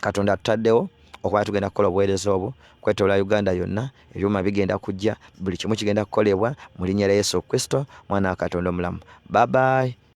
Katonda atutaddewo okuba tugenda kukola obuweereza obwo kwetoola Uganda yonna. Ebyuma bigenda kujja, buli kimu kigenda kukolebwa mu linnya lya Yesu Kristo, mwana wa Katonda omulamu. Bye bye.